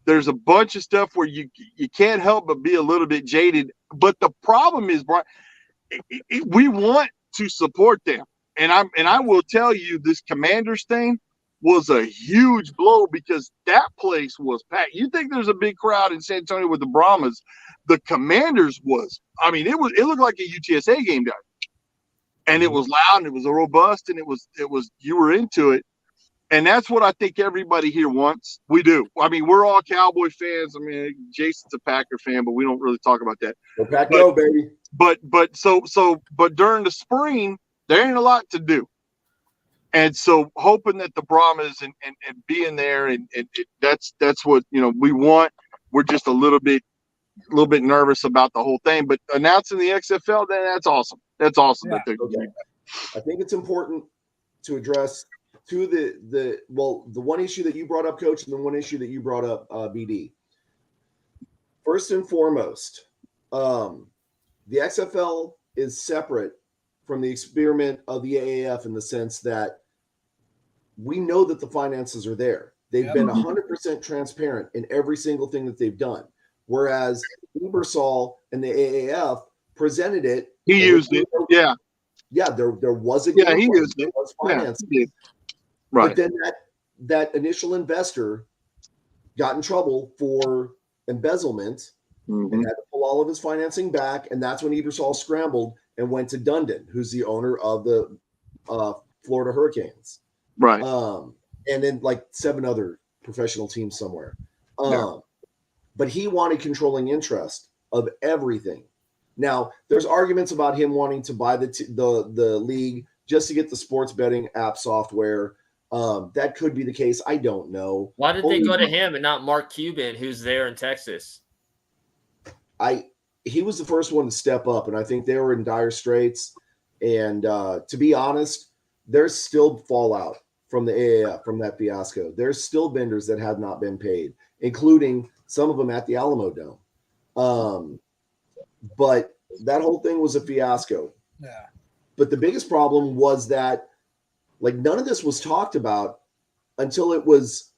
There's a bunch of stuff where you can't help but be a little bit jaded. But the problem is, Brian, we want to support them. And I will tell you, this Commanders thing was a huge blow because that place was packed. You think there's a big crowd in San Antonio with the Brahmas? The Commanders was. I mean, it looked like a UTSA game down, and it was loud and it was robust and it was you were into it, and that's what I think everybody here wants. We do. I mean, we're all Cowboy fans. I mean, Jason's a Packer fan, but we don't really talk about that. Go Pack, go, baby. But during the spring, there ain't a lot to do. And so hoping that the Brahmas and being there and that's what we want. We're just a little bit nervous about the whole thing. But announcing the XFL, then that's awesome. That's awesome. Yeah. Okay. I think it's important to address the one issue that you brought up, Coach, and the one issue that you brought up, BD. First and foremost, the XFL is separate from the experiment of the AAF in the sense that we know that the finances are there. They've been 100% transparent in every single thing that they've done. Whereas Ebersol and the AAF presented it. He used it. Yeah. Yeah, there was a game. Yeah, he used it. Was financing. Yeah, right. But then that initial investor got in trouble for embezzlement and had to pull all of his financing back. And that's when Ebersol scrambled and went to Dundon, who's the owner of the Florida Hurricanes. Right. And then like 7 other professional teams somewhere. But he wanted controlling interest of everything. Now, there's arguments about him wanting to buy the league just to get the sports betting app software. That could be the case. I don't know. Why did they go to him and not Mark Cuban, who's there in Texas? He was the first one to step up, and I think they were in dire straits. And to be honest, there's still fallout from the AAF, from that fiasco. There's still vendors that have not been paid, including some of them at the Alamo Dome. But that whole thing was a fiasco. Yeah. But the biggest problem was that, like, none of this was talked about until it was,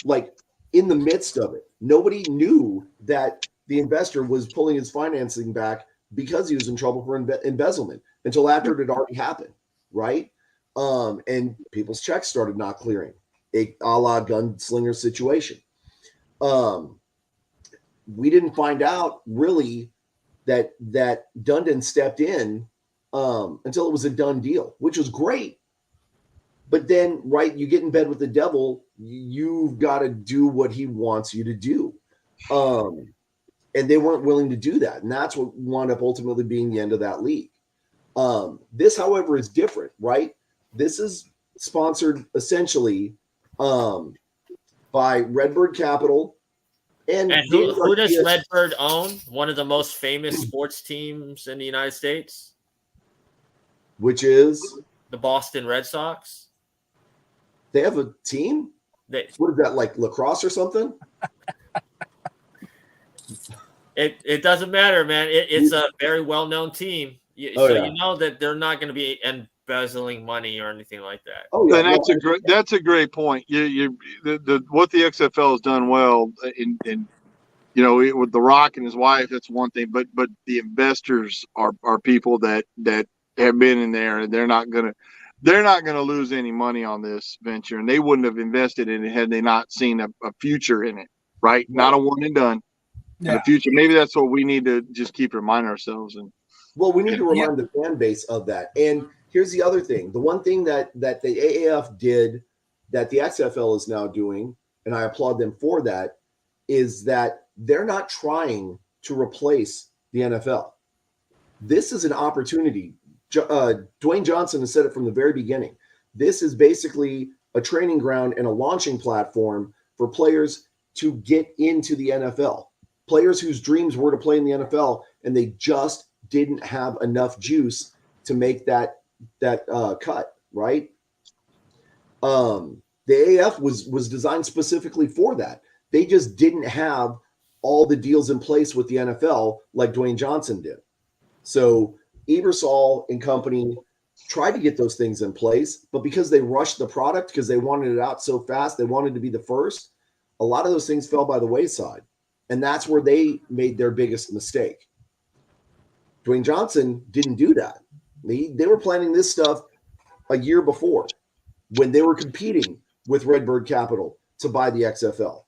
like, in the midst of it. Nobody knew that the investor was pulling his financing back because he was in trouble for embezzlement until after it had already happened, right? And people's checks started not clearing, a la Gunslinger situation. We didn't find out really that Dundon stepped in until it was a done deal, which was great. But then, right, you get in bed with the devil, you've got to do what he wants you to do. And they weren't willing to do that. And that's what wound up ultimately being the end of that league. This, however, is different, right? This is sponsored essentially by Redbird Capital. And who does Redbird own? One of the most famous sports teams in the United States? Which is? The Boston Red Sox. They have a team? What is that, like lacrosse or something? It doesn't matter, man. It's a very well-known team. You know that they're not going to be embezzling money or anything like that. Oh, yeah. And that's a great point. What the XFL has done well in with The Rock and his wife, that's one thing. But the investors are people that have been in there, and they're not gonna lose any money on this venture, and they wouldn't have invested in it had they not seen a future in it, right? Not a one and done. Yeah. The future. Maybe that's what we need to just keep reminding ourselves. And we need to remind the fan base of that. And here's the other thing: the one thing that the AAF did, that the XFL is now doing, and I applaud them for that, is that they're not trying to replace the NFL. This is an opportunity. Dwayne Johnson has said it from the very beginning. This is basically a training ground and a launching platform for players to get into the NFL. Players whose dreams were to play in the NFL, and they just didn't have enough juice to make that cut, right? The AAF was designed specifically for that. They just didn't have all the deals in place with the NFL like Dwayne Johnson did. So Ebersol and company tried to get those things in place, but because they rushed the product, because they wanted it out so fast, they wanted to be the first, a lot of those things fell by the wayside. And that's where they made their biggest mistake. Dwayne Johnson didn't do that. They were planning this stuff a year before when they were competing with Redbird Capital to buy the XFL.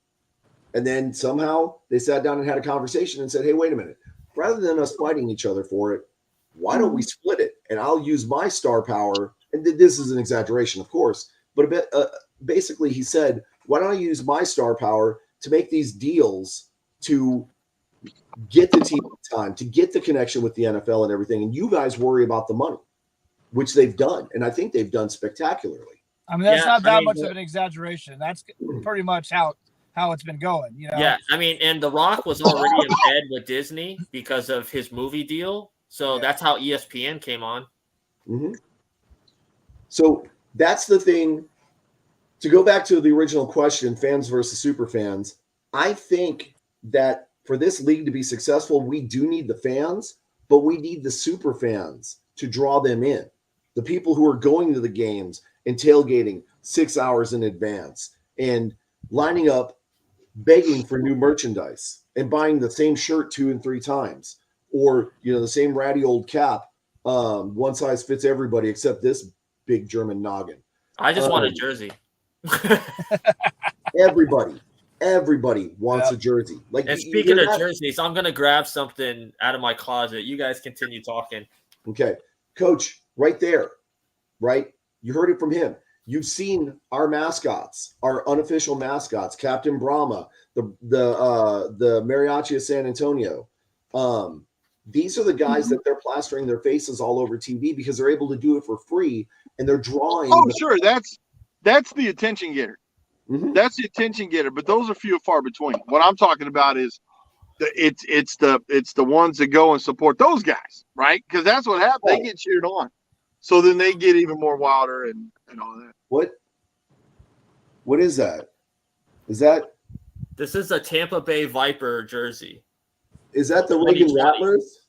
And then somehow they sat down and had a conversation and said, hey, wait a minute. Rather than us fighting each other for it, why don't we split it? And I'll use my star power. And this is an exaggeration, of course. But basically he said, why don't I use my star power to make these deals to get the team time, to get the connection with the NFL and everything. And you guys worry about the money, which they've done. And I think they've done spectacularly. I mean, that's not that much of an exaggeration. That's pretty much how it's been going. Yeah, I mean, and The Rock was already in bed with Disney because of his movie deal. So that's how ESPN came on. Mm-hmm. So that's the thing. To go back to the original question, fans versus super fans, I think that for this league to be successful, we do need the fans, but we need the super fans to draw them in. The people who are going to the games and tailgating 6 hours in advance and lining up, begging for new merchandise and buying the same shirt 2 and 3 times, or the same ratty old cap. One size fits everybody except this big German noggin. I just want a jersey. Everybody wants a jersey. And speaking of jerseys, I'm gonna grab something out of my closet. You guys continue talking. Okay, Coach, right there, right? You heard it from him. You've seen our mascots, our unofficial mascots, Captain Brahma, the Mariachi of San Antonio. These are the guys that they're plastering their faces all over TV because they're able to do it for free, and they're drawing. Oh, sure, that's the attention getter. Mm-hmm. That's the attention getter, but those are few and far between. What I'm talking about is it's the ones that go and support those guys, right? Because that's what happens. They get cheered on, so then they get even more wilder and all that. What is that? This is a Tampa Bay Viper jersey. Is that the Reagan Rattlers?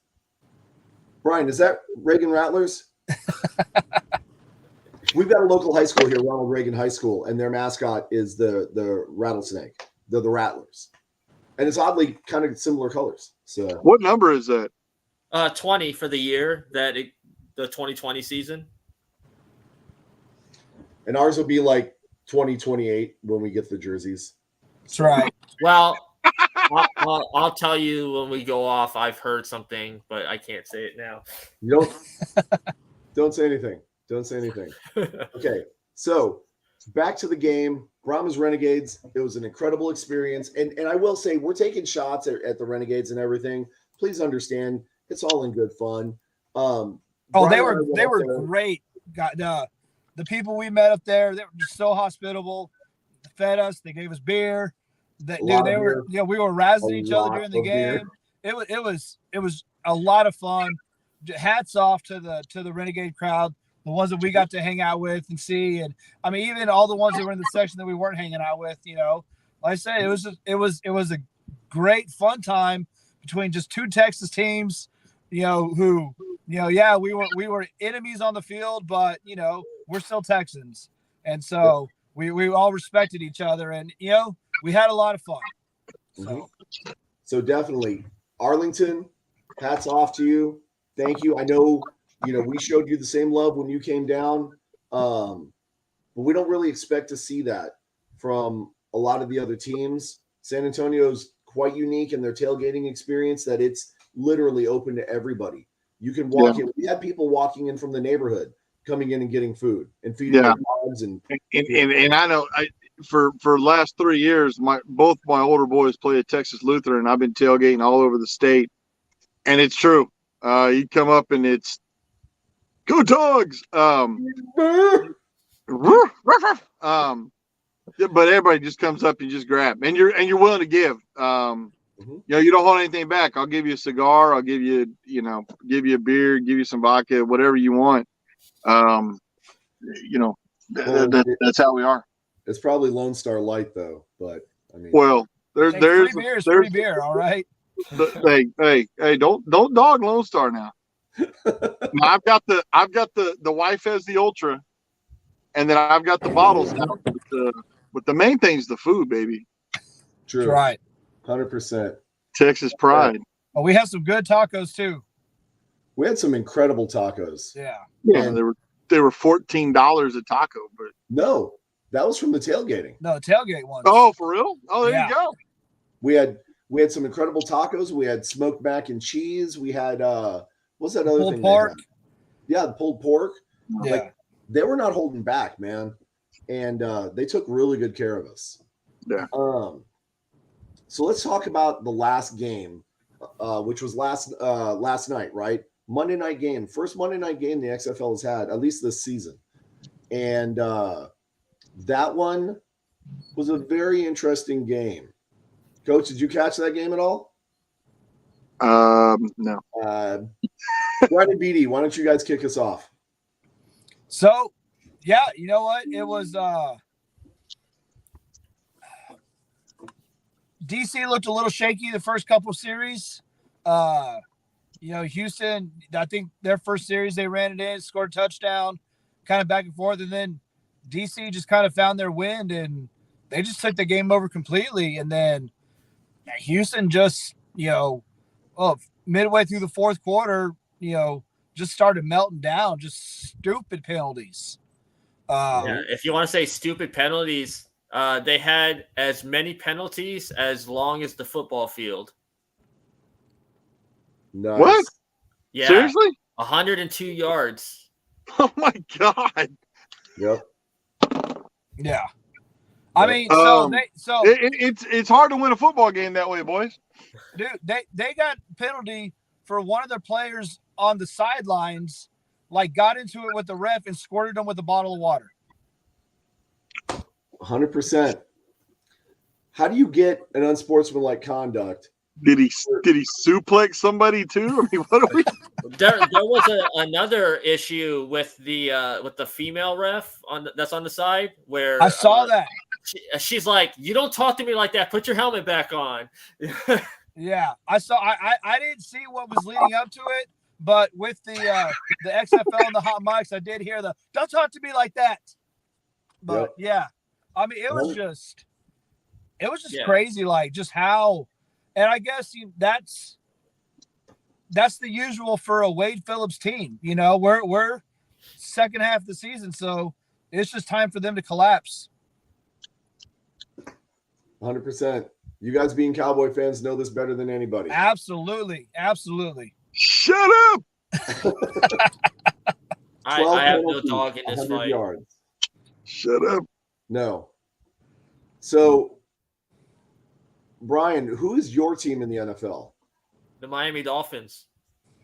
Brian, is that Reagan Rattlers? We've got a local high school here, Ronald Reagan High School, and their mascot is the rattlesnake. They're the Rattlers. And it's oddly kind of similar colors. So what number is that? 20 for the year, the 2020 season. And ours will be like 2028 when we get the jerseys. That's right. Well, I'll tell you when we go off. I've heard something, but I can't say it now. You don't say anything. Don't say anything. Okay, so back to the game. Brahmas Renegades. It was an incredible experience, and I will say we're taking shots at the Renegades and everything. Please understand, it's all in good fun. They were great. Got the people we met up there. They were just so hospitable. They fed us. They gave us beer. We were razzing each other during the game. It was a lot of fun. Hats off to the Renegade crowd, the ones that we got to hang out with and see, and I mean even all the ones that were in the section that we weren't hanging out with. Like I say, it was a great fun time between just two Texas teams. We were enemies on the field, but we're still Texans, and so we all respected each other, and we had a lot of fun. So definitely, Arlington, hats off to you. Thank you. I know, we showed you the same love when you came down, but we don't really expect to see that from a lot of the other teams. San Antonio's quite unique in their tailgating experience that it's literally open to everybody. You can walk in. We had people walking in from the neighborhood coming in and getting food and feeding their dogs. And I know for the last 3 years, both my older boys play at Texas Lutheran. I've been tailgating all over the state, and it's true. You come up and it's go dogs. But everybody just comes up and just grab, and you're willing to give. You don't hold anything back. I'll give you a cigar. I'll give you a beer, give you some vodka, whatever you want. That's how we are. It's probably Lone Star Light though, but I mean, there's free beer is free beer. All right. Hey! Don't dog Lone Star now. I've got the wife has the Ultra, and then I've got the bottles now. But the main thing is the food, baby. True. That's right. 100%. Texas pride. Oh, we have some good tacos too. We had some incredible tacos. Yeah. And they were $14 a taco, but no, that was from the tailgating. No, tailgate ones. Oh, for real? Oh, there you go. We had some incredible tacos. We had smoked mac and cheese. We had what's that other pulled thing? Pork. Yeah, the pulled pork. Yeah. Like, they were not holding back, man. And they took really good care of us. Yeah. So let's talk about the last game, which was last night, right? Monday night game. First Monday night game the XFL has had, at least this season. And that one was a very interesting game. Coach, did you catch that game at all? No. Brad Beatty, why don't you guys kick us off? So, yeah, you know what? It was DC looked a little shaky the first couple of series. Houston, I think their first series they ran it in, scored a touchdown, kind of back and forth, and then DC just kind of found their wind and they just took the game over completely. And then Houston just, midway through the fourth quarter, just started melting down, just stupid penalties. If you want to say stupid penalties, they had as many penalties as long as the football field. Nice. What? Yeah. Seriously? 102 yards. Oh my God. Yep. Yeah. I mean, it's hard to win a football game that way, boys. Dude, they got penalty for one of their players on the sidelines, got into it with the ref and squirted him with a bottle of water. 100%. How do you get an unsportsmanlike conduct? Did he suplex somebody too? I mean, what are we? There was another issue with the female ref that's on the side where I saw that. She's like, "You don't talk to me like that. Put your helmet back on." Yeah, I saw. I didn't see what was leading up to it, but with the XFL and the hot mics, I did hear the "Don't talk to me like that." But yeah, I mean, it was just crazy, just how. And I guess that's the usual for a Wade Phillips team. We're second half of the season, so it's just time for them to collapse. 100%. You guys being Cowboy fans know this better than anybody. Absolutely. Shut up. I have no dog in this 100 fight. yards. Shut up. No. So, Brian, who is your team in the NFL? The Miami Dolphins.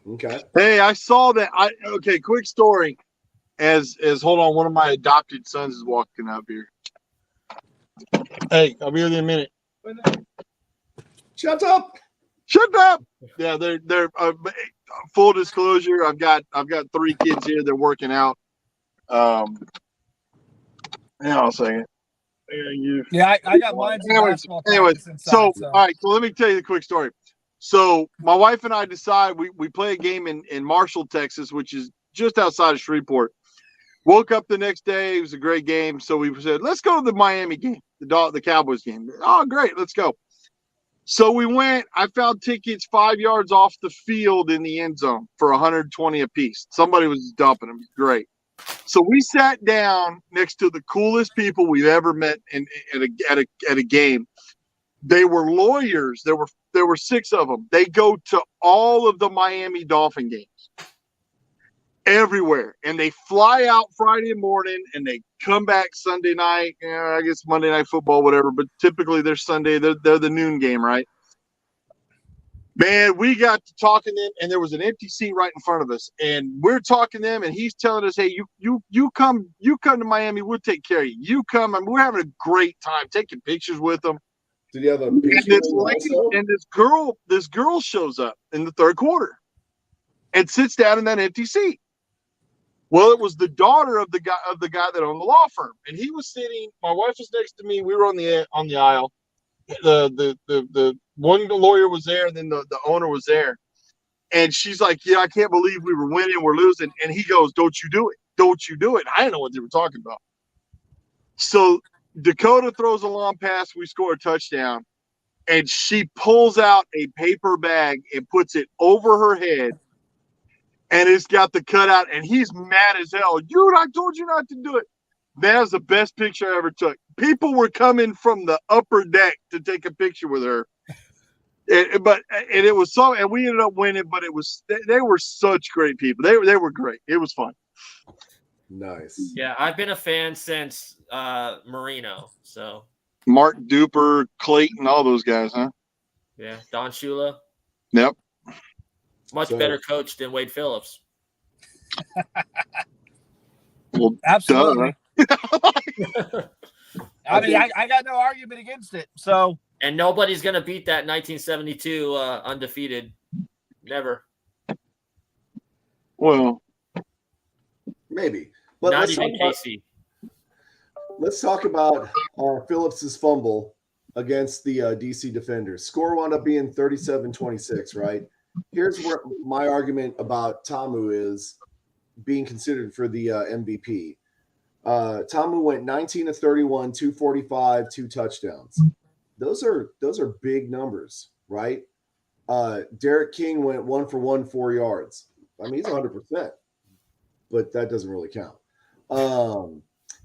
Okay. Hey, I saw that. Okay, quick story. As hold on, one of my adopted sons is walking up here. Hey, I'll be with you in a minute. Shut up. Shut up. Yeah, they're full disclosure. I've got 3 kids here. They're working out. Hang on a second. Yeah, I got mine. Anyways, all right. So let me tell you the quick story. So my wife and I decide we play a game in Marshall, Texas, which is just outside of Shreveport. Woke up the next day. It was a great game. So we said, let's go to the Miami game, the Cowboys game. Oh, great. Let's go. So we went. I found tickets 5 yards off the field in the end zone for 120 apiece. Somebody was dumping them. Great. So we sat down next to the coolest people we've ever met at a game. They were lawyers. There were 6 of them. They go to all of the Miami Dolphin games. Everywhere, and they fly out Friday morning and they come back Sunday night. I guess Monday Night Football, whatever, but typically they're Sunday. They're the noon game, right? Man, we got to talking to them, and there was an empty seat right in front of us, and we're talking to them, and he's telling us, "Hey, you come to Miami, we'll take care of you. You come, and we're having a great time taking pictures with them." Did you have a picture? And this girl shows up in the third quarter and sits down in that empty seat. Well, it was the daughter of the guy that owned the law firm, and he was sitting. My wife was next to me. We were on the aisle. The one lawyer was there, and then the owner was there, and she's like, "Yeah, I can't believe we were winning, we're losing," and he goes, "Don't you do it? Don't you do it?" I didn't know what they were talking about. So Dakota throws a long pass. We score a touchdown, and she pulls out a paper bag and puts it over her head. And it's got the cutout, and he's mad as hell. I told you not to do it. That was the best picture I ever took. People were coming from the upper deck to take a picture with her. It was so, and we ended up winning. But they were such great people. They were great. It was fun. Nice. Yeah, I've been a fan since Marino. So Mark Duper, Clayton, all those guys, huh? Yeah, Don Shula. Yep. Much better coach than Wade Phillips. Well, absolutely. I mean, I got no argument against it. So, and nobody's gonna beat that 1972 undefeated. Never. Well, maybe, but not even Casey. Let's talk about Phillips's fumble against the DC Defenders. Score wound up being 37-26, right? Here's where my argument about Tamu is being considered for the MVP. Tamu went 19 of 31, 245, 2 touchdowns. Those are big numbers, right? Derek King went 1 for 1, 4 yards. I mean, he's 100%, but that doesn't really count.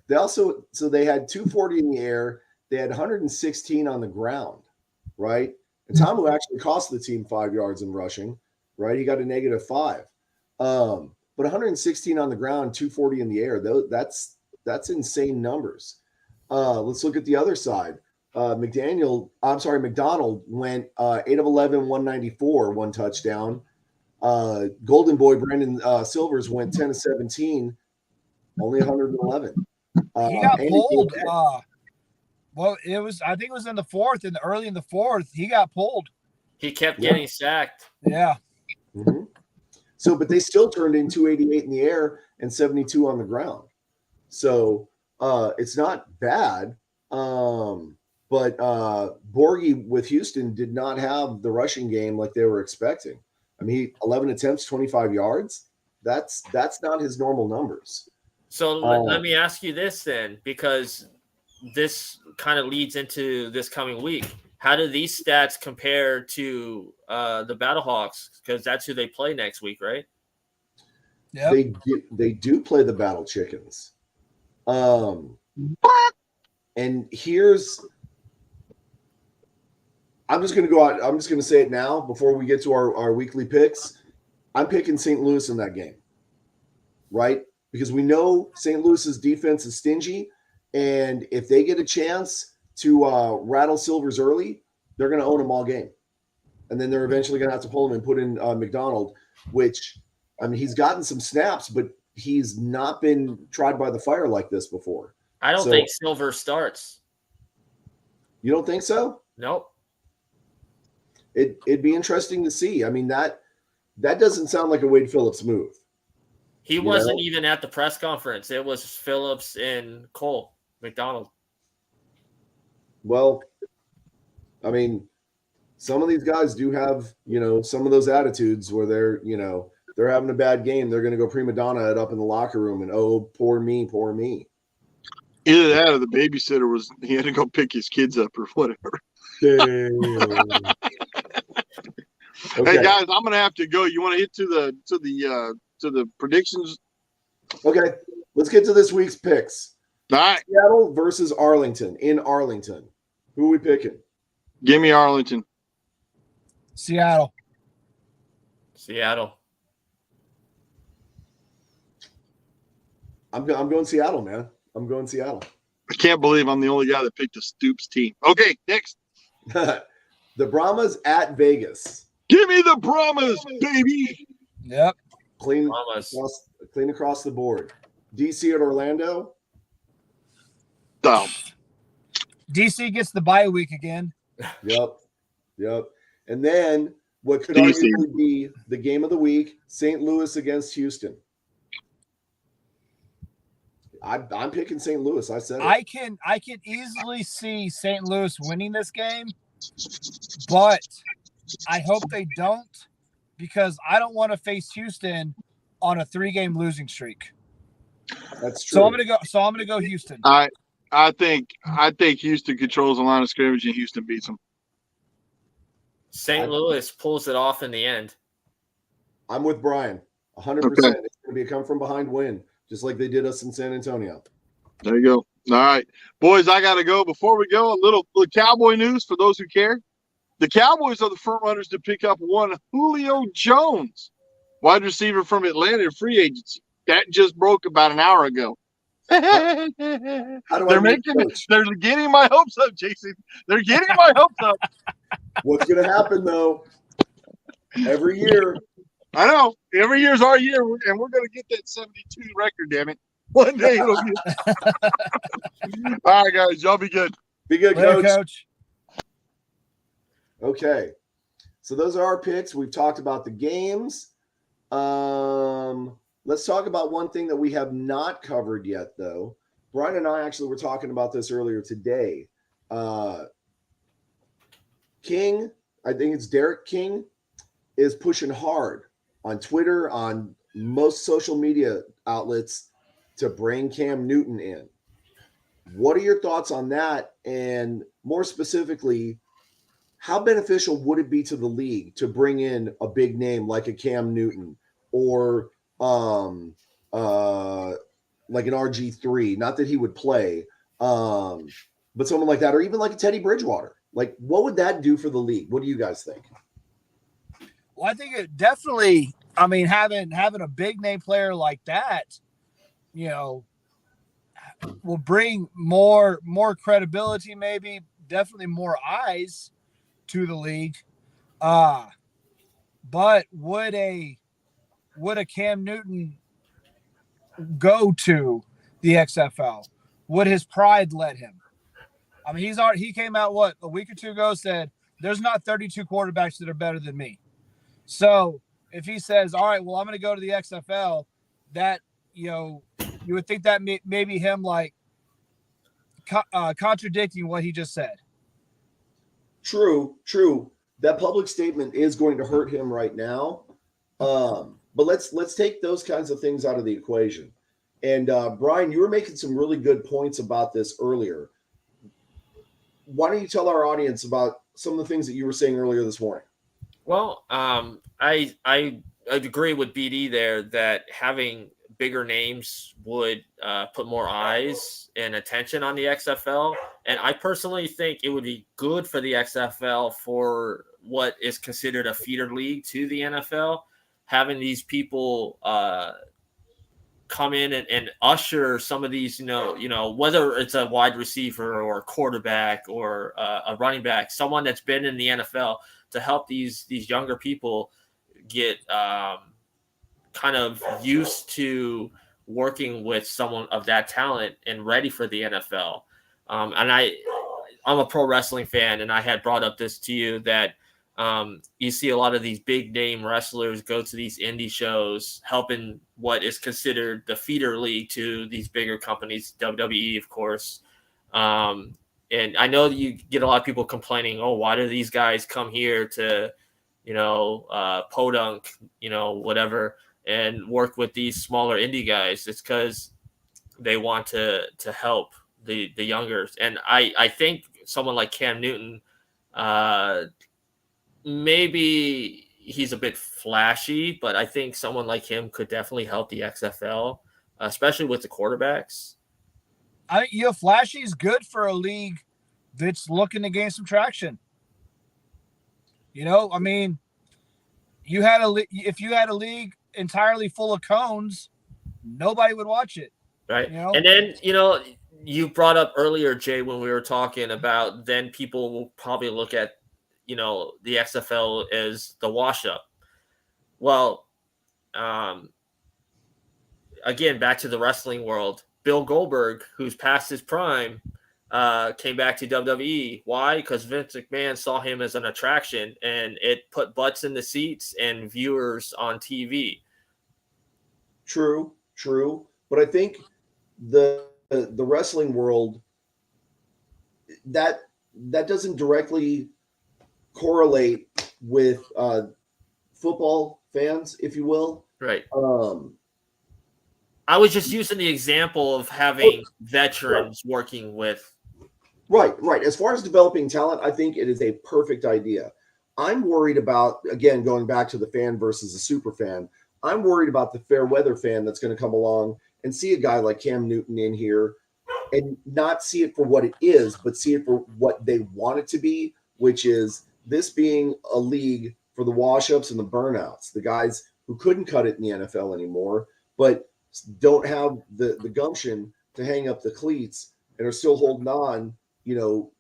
They had 240 in the air. They had 116 on the ground, right? And Tamu actually cost the team 5 yards in rushing, right? He got a -5. But 116 on the ground, 240 in the air. That's insane numbers. Let's look at the other side. McDonald went 8 of 11, 194, 1 touchdown. Golden Boy Brandon Silvers went 10 of 17, only 111. He got pulled. Well, I think it was in the fourth, early in the fourth, he got pulled. He kept getting sacked. Yeah. Mm-hmm. So, but they still turned in 288 in the air and 72 on the ground. So it's not bad. But Borghi with Houston did not have the rushing game like they were expecting. I mean, 11 attempts, 25 yards. That's not his normal numbers. So let me ask you this then, because this kind of leads into this coming week. How do these stats compare to the Battlehawks? Because that's who they play next week, right? Yeah, they do play the Battle Chickens. And here's I'm just going to go out. I'm just going to say it now before we get to our weekly picks. I'm picking St. Louis in that game, right? Because we know St. Louis's defense is stingy, and if they get a chance to rattle Silvers early, they're going to own them all game. And then they're eventually going to have to pull him and put in McDonald, which, I mean, he's gotten some snaps, but he's not been tried by the fire like this before. I don't think Silver starts. You don't think so? Nope. It'd be interesting to see. I mean, that doesn't sound like a Wade Phillips move. He wasn't even at the press conference. It was Phillips and Cole McDonald. Well, I mean, some of these guys do have, some of those attitudes where they're having a bad game. They're going to go prima donna it up in the locker room and, oh, poor me, poor me. Either that or the babysitter he had to go pick his kids up or whatever. Okay. Hey guys, I'm gonna have to go. You want to hit to the predictions? Okay, let's get to this week's picks. All right, Seattle versus Arlington in Arlington. Who are we picking? Give me Arlington. Seattle. I'm going Seattle, man. I'm going Seattle. I can't believe I'm the only guy that picked a Stoops team. Okay, next. The Brahmas at Vegas. Give me the Brahmas, baby. Yep. Clean across the board. DC at Orlando. Down. DC gets the bye week again. Yep. And then what could DC. arguably be the game of the week, St. Louis against Houston. I'm picking St. Louis. I said it. I can easily see St. Louis winning this game, but I hope they don't, because I don't want to face Houston on a 3-game losing streak. That's true. So I'm gonna go Houston. I think Houston controls the line of scrimmage and Houston beats them. St. Louis pulls it off in the end. I'm with Brian. 100%. Okay. It's going to be a come from behind win, just like they did us in San Antonio. There you go. All right, boys, I got to go. Before we go, a little Cowboy news for those who care. The Cowboys are the front runners to pick up one Julio Jones, wide receiver from Atlanta in free agency. That just broke about an hour ago. How do They're getting my hopes up, Jason. They're getting my hopes up. What's going to happen, though? Every year. I know. Every year's our year, and we're going to get that 72 record, damn it. One day it'll be. All right, guys. Y'all be good. Be good, Later, Coach. Okay. So those are our picks. We've talked about the games. Let's talk about one thing that we have not covered yet, though. Brian and I actually were talking about this earlier today. King, I think it's Derek King, is pushing hard on Twitter, on most social media outlets, to bring Cam Newton in. What are your thoughts on that? And more specifically, how beneficial would it be to the league to bring in a big name like a Cam Newton or like an RG3? Not that he would play, but someone like that, or even like a Teddy Bridgewater. Like, what would that do for the league? What do you guys think? Well, I think it definitely. I mean, having a big name player like that, will bring more credibility, maybe definitely more eyes to the league. But would a Cam Newton go to the XFL? Would his pride let him? I mean, he came out a week or two ago, said there's not 32 quarterbacks that are better than me. So if he says, all right, well, I'm going to go to the XFL, that, you would think that maybe him like contradicting what he just said. True. That public statement is going to hurt him right now. But let's take those kinds of things out of the equation. And Brian, you were making some really good points about this earlier. Why don't you tell our audience about some of the things that you were saying earlier this morning? Well, I agree with BD there that having bigger names would put more eyes and attention on the XFL. And I personally think it would be good for the XFL for what is considered a feeder league to the NFL, having these people come in and usher some of these, whether it's a wide receiver or a quarterback or a running back, someone that's been in the NFL to help these younger people get kind of used to working with someone of that talent and ready for the NFL. And I'm a pro wrestling fan, and I had brought up this to you that you see a lot of these big name wrestlers go to these indie shows, helping what is considered the feeder league to these bigger companies, WWE, of course. And I know that you get a lot of people complaining, oh, why do these guys come here to, podunk, whatever, and work with these smaller indie guys? It's because they want to help the youngers. And I think someone like Cam Newton, maybe he's a bit flashy, but I think someone like him could definitely help the XFL, especially with the quarterbacks. I think flashy is good for a league that's looking to gain some traction. I mean, if you had a league entirely full of cones, nobody would watch it. Right. And then, you brought up earlier, Jay, when we were talking about then people will probably look at, the XFL as the wash up. Well, again, back to the wrestling world, Bill Goldberg, who's past his prime, came back to WWE. Why? Because Vince McMahon saw him as an attraction, and it put butts in the seats and viewers on TV. True. But I think the wrestling world, that doesn't directly correlate with football fans, if you will. Right. I was just using the example of having veterans working with. Right. As far as developing talent, I think it is a perfect idea. I'm worried about, again, going back to the fan versus the super fan, I'm worried about the fair weather fan that's going to come along and see a guy like Cam Newton in here and not see it for what it is, but see it for what they want it to be, which is this being a league for the wash-ups and the burnouts, the guys who couldn't cut it in the NFL anymore, but don't have the gumption to hang up the cleats and are still holding on,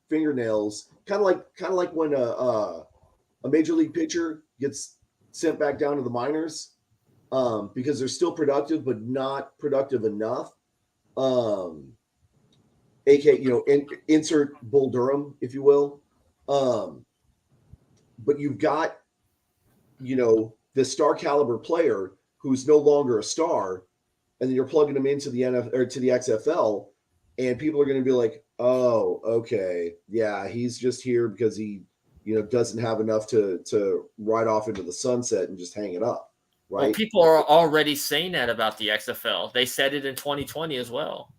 fingernails, kind of like when a major league pitcher gets sent back down to the minors because they're still productive but not productive enough. Insert Bull Durham, if you will. But you've got, the star caliber player who's no longer a star, and then you're plugging them into the NFL or to the XFL, and people are going to be like, oh, okay, yeah, he's just here because he, doesn't have enough to ride off into the sunset and just hang it up, right? Well, people are already saying that about the XFL. They said it in 2020 as well.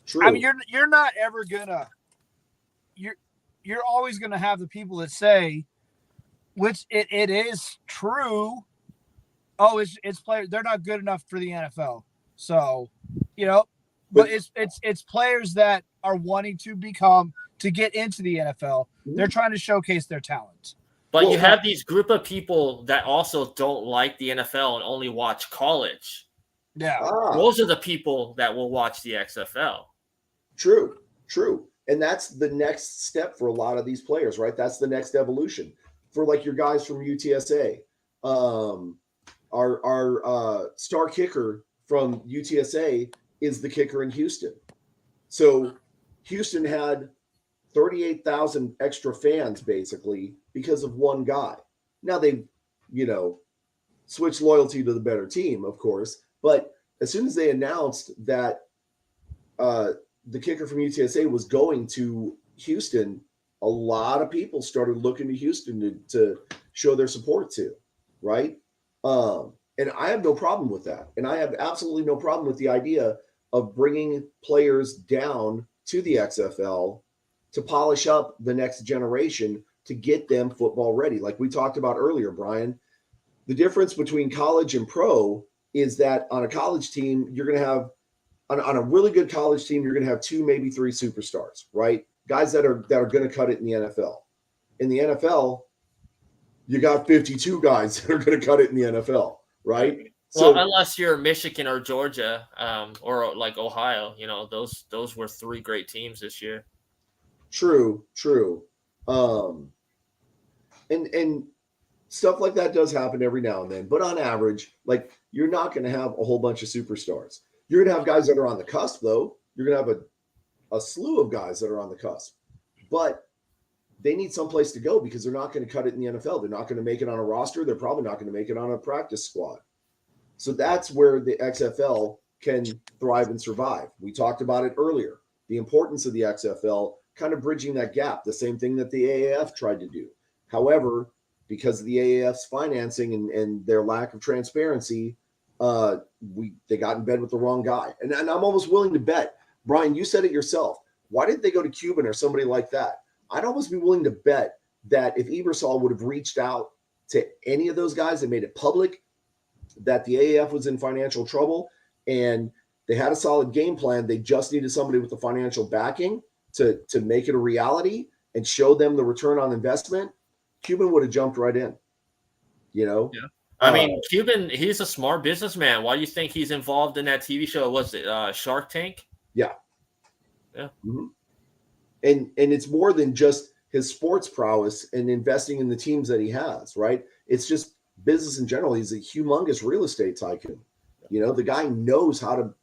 True. I mean, you're not ever gonna. You're always gonna have the people that say, which it is true. Oh, it's players. They're not good enough for the NFL. So, but it's players that are wanting to get into the NFL. They're trying to showcase their talent. But you have these group of people that also don't like the NFL and only watch college. Yeah. Those are the people that will watch the XFL. True. And that's the next step for a lot of these players, right? That's the next evolution. For like your guys from UTSA. Our star kicker from UTSA is the kicker in Houston. So Houston had 38,000 extra fans basically because of one guy. Now they, switched loyalty to the better team, of course. But as soon as they announced that the kicker from UTSA was going to Houston, a lot of people started looking to Houston to show their support to, right? And I have no problem with that. And I have absolutely no problem with the idea of bringing players down to the XFL to polish up the next generation to get them football ready. Like we talked about earlier, Brian, the difference between college and pro is that on a college team, you're going to have on a really good college team, you're going to have 2, maybe 3 superstars, right? Guys that are going to cut it in the NFL. In the NFL, you got 52 guys that are going to cut it in the NFL, right? Well, unless you're Michigan or Georgia, or like Ohio, those were 3 great teams this year. True. And stuff like that does happen every now and then, but on average, like, you're not going to have a whole bunch of superstars. You're going to have guys that are on the cusp, though. You're going to have a slew of guys that are on the cusp, but they need someplace to go because they're not going to cut it in the NFL. They're not going to make it on a roster. They're probably not going to make it on a practice squad. So that's where the XFL can thrive and survive. We talked about it earlier, the importance of the XFL kind of bridging that gap, the same thing that the AAF tried to do. However, because of the AAF's financing and their lack of transparency, they got in bed with the wrong guy. And I'm almost willing to bet, Brian, you said it yourself. Why didn't they go to Cuban or somebody like that? I'd almost be willing to bet that if Ebersol would have reached out to any of those guys and made it public that the AAF was in financial trouble and they had a solid game plan, they just needed somebody with the financial backing to make it a reality and show them the return on investment, Cuban would have jumped right in, Yeah. I mean, Cuban, he's a smart businessman. Why do you think he's involved in that TV show? Was it Shark Tank? Yeah. Mm-hmm. And it's more than just his sports prowess and investing in the teams that he has, right? It's just business in general. He's a humongous real estate tycoon. The guy knows how to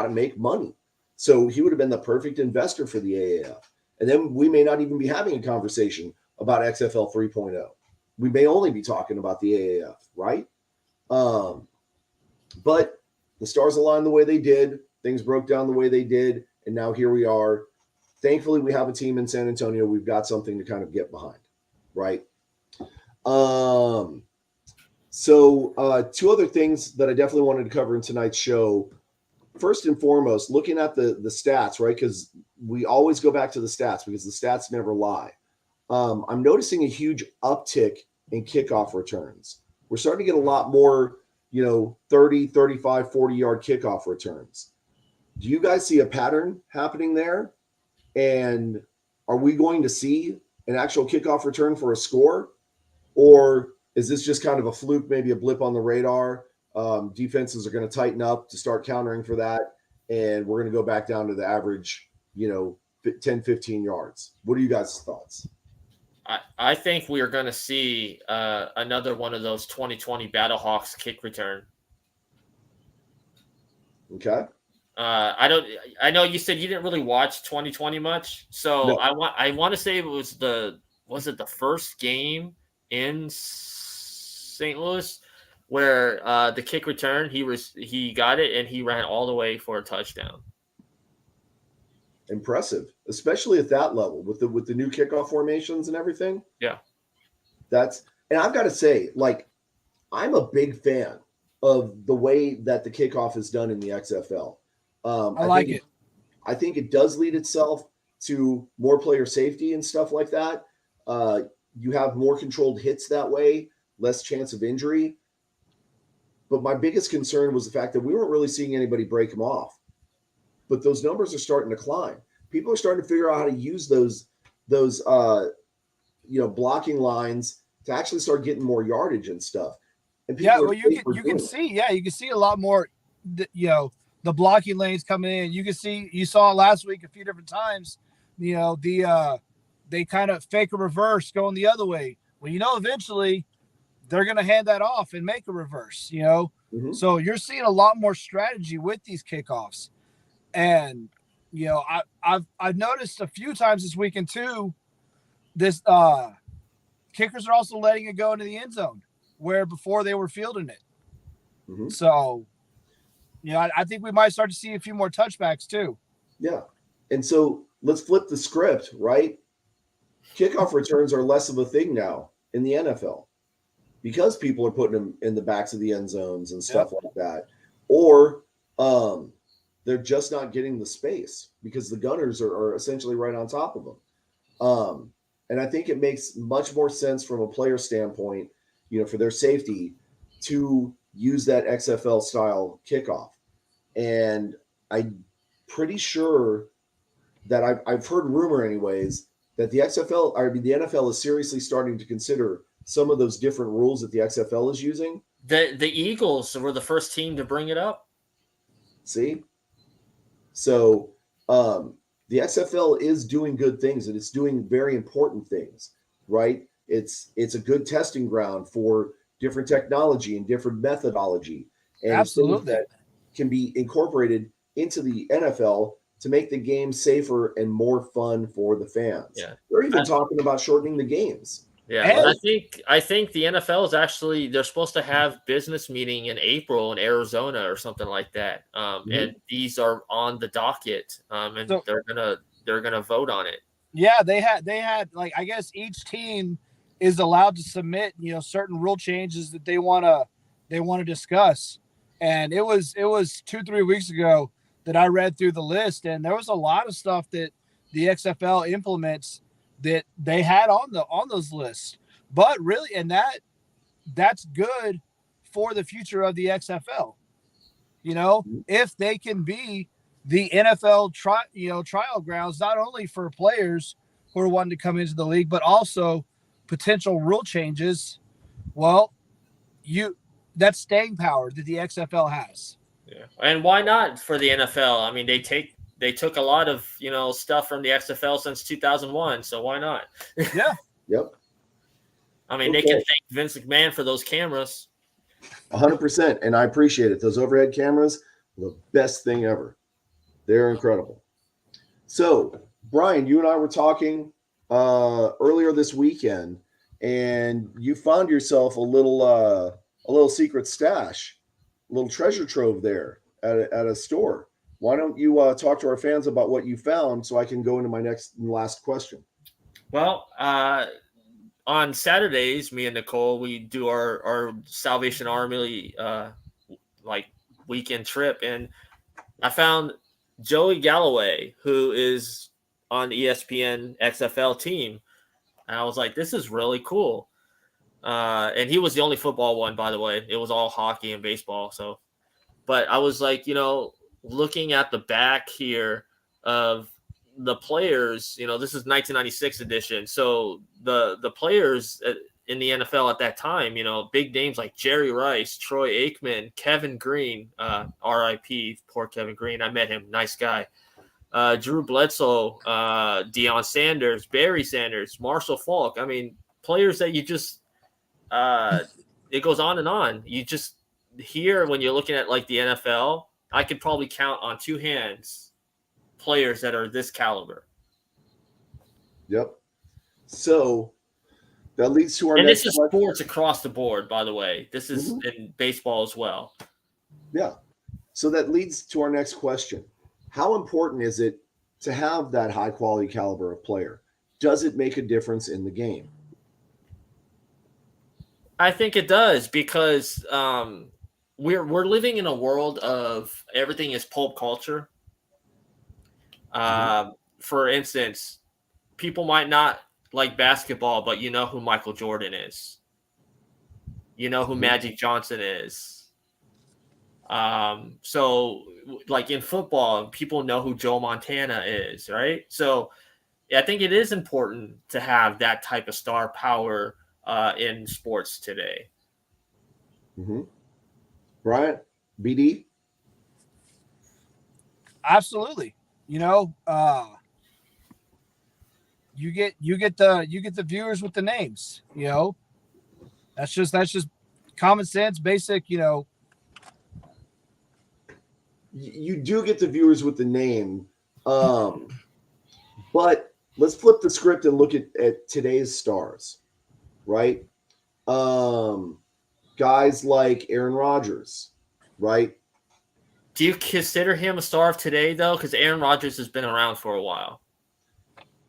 make money. So he would have been the perfect investor for the AAF. And then we may not even be having a conversation about XFL 3.0. We may only be talking about the AAF, right? But the stars aligned the way they did. Things broke down the way they did. And now here we are. Thankfully, we have a team in San Antonio. We've got something to kind of get behind, right? So 2 other things that I definitely wanted to cover in tonight's show. First and foremost, looking at the stats, right? Because we always go back to the stats because the stats never lie. I'm noticing a huge uptick in kickoff returns. We're starting to get a lot more, 30, 35, 40-yard kickoff returns. Do you guys see a pattern happening there? And are we going to see an actual kickoff return for a score? Or is this just kind of a fluke, maybe a blip on the radar? Defenses are going to tighten up to start countering for that. And we're going to go back down to the average, 10, 15 yards. What are you guys' thoughts? I think we are going to see another one of those 2020 Battlehawks kick return. Okay. I know you said you didn't really watch 2020 much, so no. I want to say it was the first game in St. Louis where the kick return he got it and he ran all the way for a touchdown. Impressive, especially at that level with the new kickoff formations and everything. Yeah, and I've got to say, like, I'm a big fan of the way that the kickoff is done in the XFL. I like it. I think it does lead itself to more player safety and stuff like that. You have more controlled hits that way, less chance of injury. But my biggest concern was the fact that we weren't really seeing anybody break them off. But those numbers are starting to climb. People are starting to figure out how to use those blocking lines to actually start getting more yardage and stuff. And you can see a lot more, the blocking lanes coming in. You saw it last week a few different times. They kind of fake a reverse going the other way. Well, eventually they're going to hand that off and make a reverse. Mm-hmm. So you're seeing a lot more strategy with these kickoffs. And, I've noticed a few times this weekend too, this kickers are also letting it go into the end zone where before they were fielding it. Mm-hmm. So, I think we might start to see a few more touchbacks too. Yeah. And so let's flip the script, right? Kickoff returns are less of a thing now in the NFL because people are putting them in the backs of the end zones and stuff like that. Or, they're just not getting the space because the gunners are essentially right on top of them. And I think it makes much more sense from a player standpoint, for their safety to use that XFL style kickoff. And I'm pretty sure that I've heard rumor anyways that the NFL is seriously starting to consider some of those different rules that the XFL is using. The Eagles were the first team to bring it up. See? So the XFL is doing good things, and it's doing very important things, right? It's a good testing ground for different technology and different methodology and Absolutely. things that can be incorporated into the NFL to make the game safer and more fun for the fans. Yeah. They're even talking about shortening the games. Yeah, and I think the NFL is actually, they're supposed to have business meeting in April in Arizona or something like that, and these are on the docket, and so, they're gonna vote on it. Yeah, they had like, I guess each team is allowed to submit, you know, certain rule changes that they want to discuss, and it was 2-3 weeks ago that I read through the list, and there was a lot of stuff that the XFL implements that they had on those lists. But really, and that's good for the future of the XFL. You know, if they can be the NFL trial grounds, not only for players who are wanting to come into the league, but also potential rule changes. Well, that's staying power that the XFL has. Yeah, and why not for the NFL? I mean, they took a lot of, you know, stuff from the XFL since 2001, so why not? Yeah. Yep. I mean, they can thank Vince McMahon for those cameras. 100%, and I appreciate it. Those overhead cameras, the best thing ever. They're incredible. So, Brian, you and I were talking earlier this weekend, and you found yourself a little secret stash, a little treasure trove there at a store. Why don't you talk to our fans about what you found so I can go into my next and last question? Well, on Saturdays, me and Nicole, we do our Salvation Army like weekend trip, and I found Joey Galloway, who is on the ESPN XFL team, and I was like, this is really cool. And he was the only football one, by the way. It was all hockey and baseball. So, but I was like, you know, looking at the back here of the players, you know, this is 1996 edition. So the players in the NFL at that time, you know, big names like Jerry Rice, Troy Aikman, Kevin Green, RIP, poor Kevin Green. I met him. Nice guy. Drew Bledsoe, Deion Sanders, Barry Sanders, Marshall Faulk. I mean, players that you just, it goes on and on. You just here, when you're looking at like the NFL, I could probably count on two hands players that are this caliber. Yep. So that leads to our and next this is question. Sports across the board, by the way. This is in baseball as well. Yeah. So that leads to our next question. How important is it to have that high quality caliber of player? Does it make a difference in the game? I think it does, because we're living in a world of everything is pulp culture. For instance, people might not like basketball, but you know who Michael Jordan is. You know who Magic Johnson is. So like in football, people know who Joe Montana is, right? So I think it is important to have that type of star power in sports today. Brian, BD? Absolutely. You know, you get the viewers with the names, you know. That's just common sense, basic, you know. You do get the viewers with the name. But let's flip the script and look at today's stars, right? Guys like Aaron Rodgers, right? Do you consider him a star of today, though? Because Aaron Rodgers has been around for a while.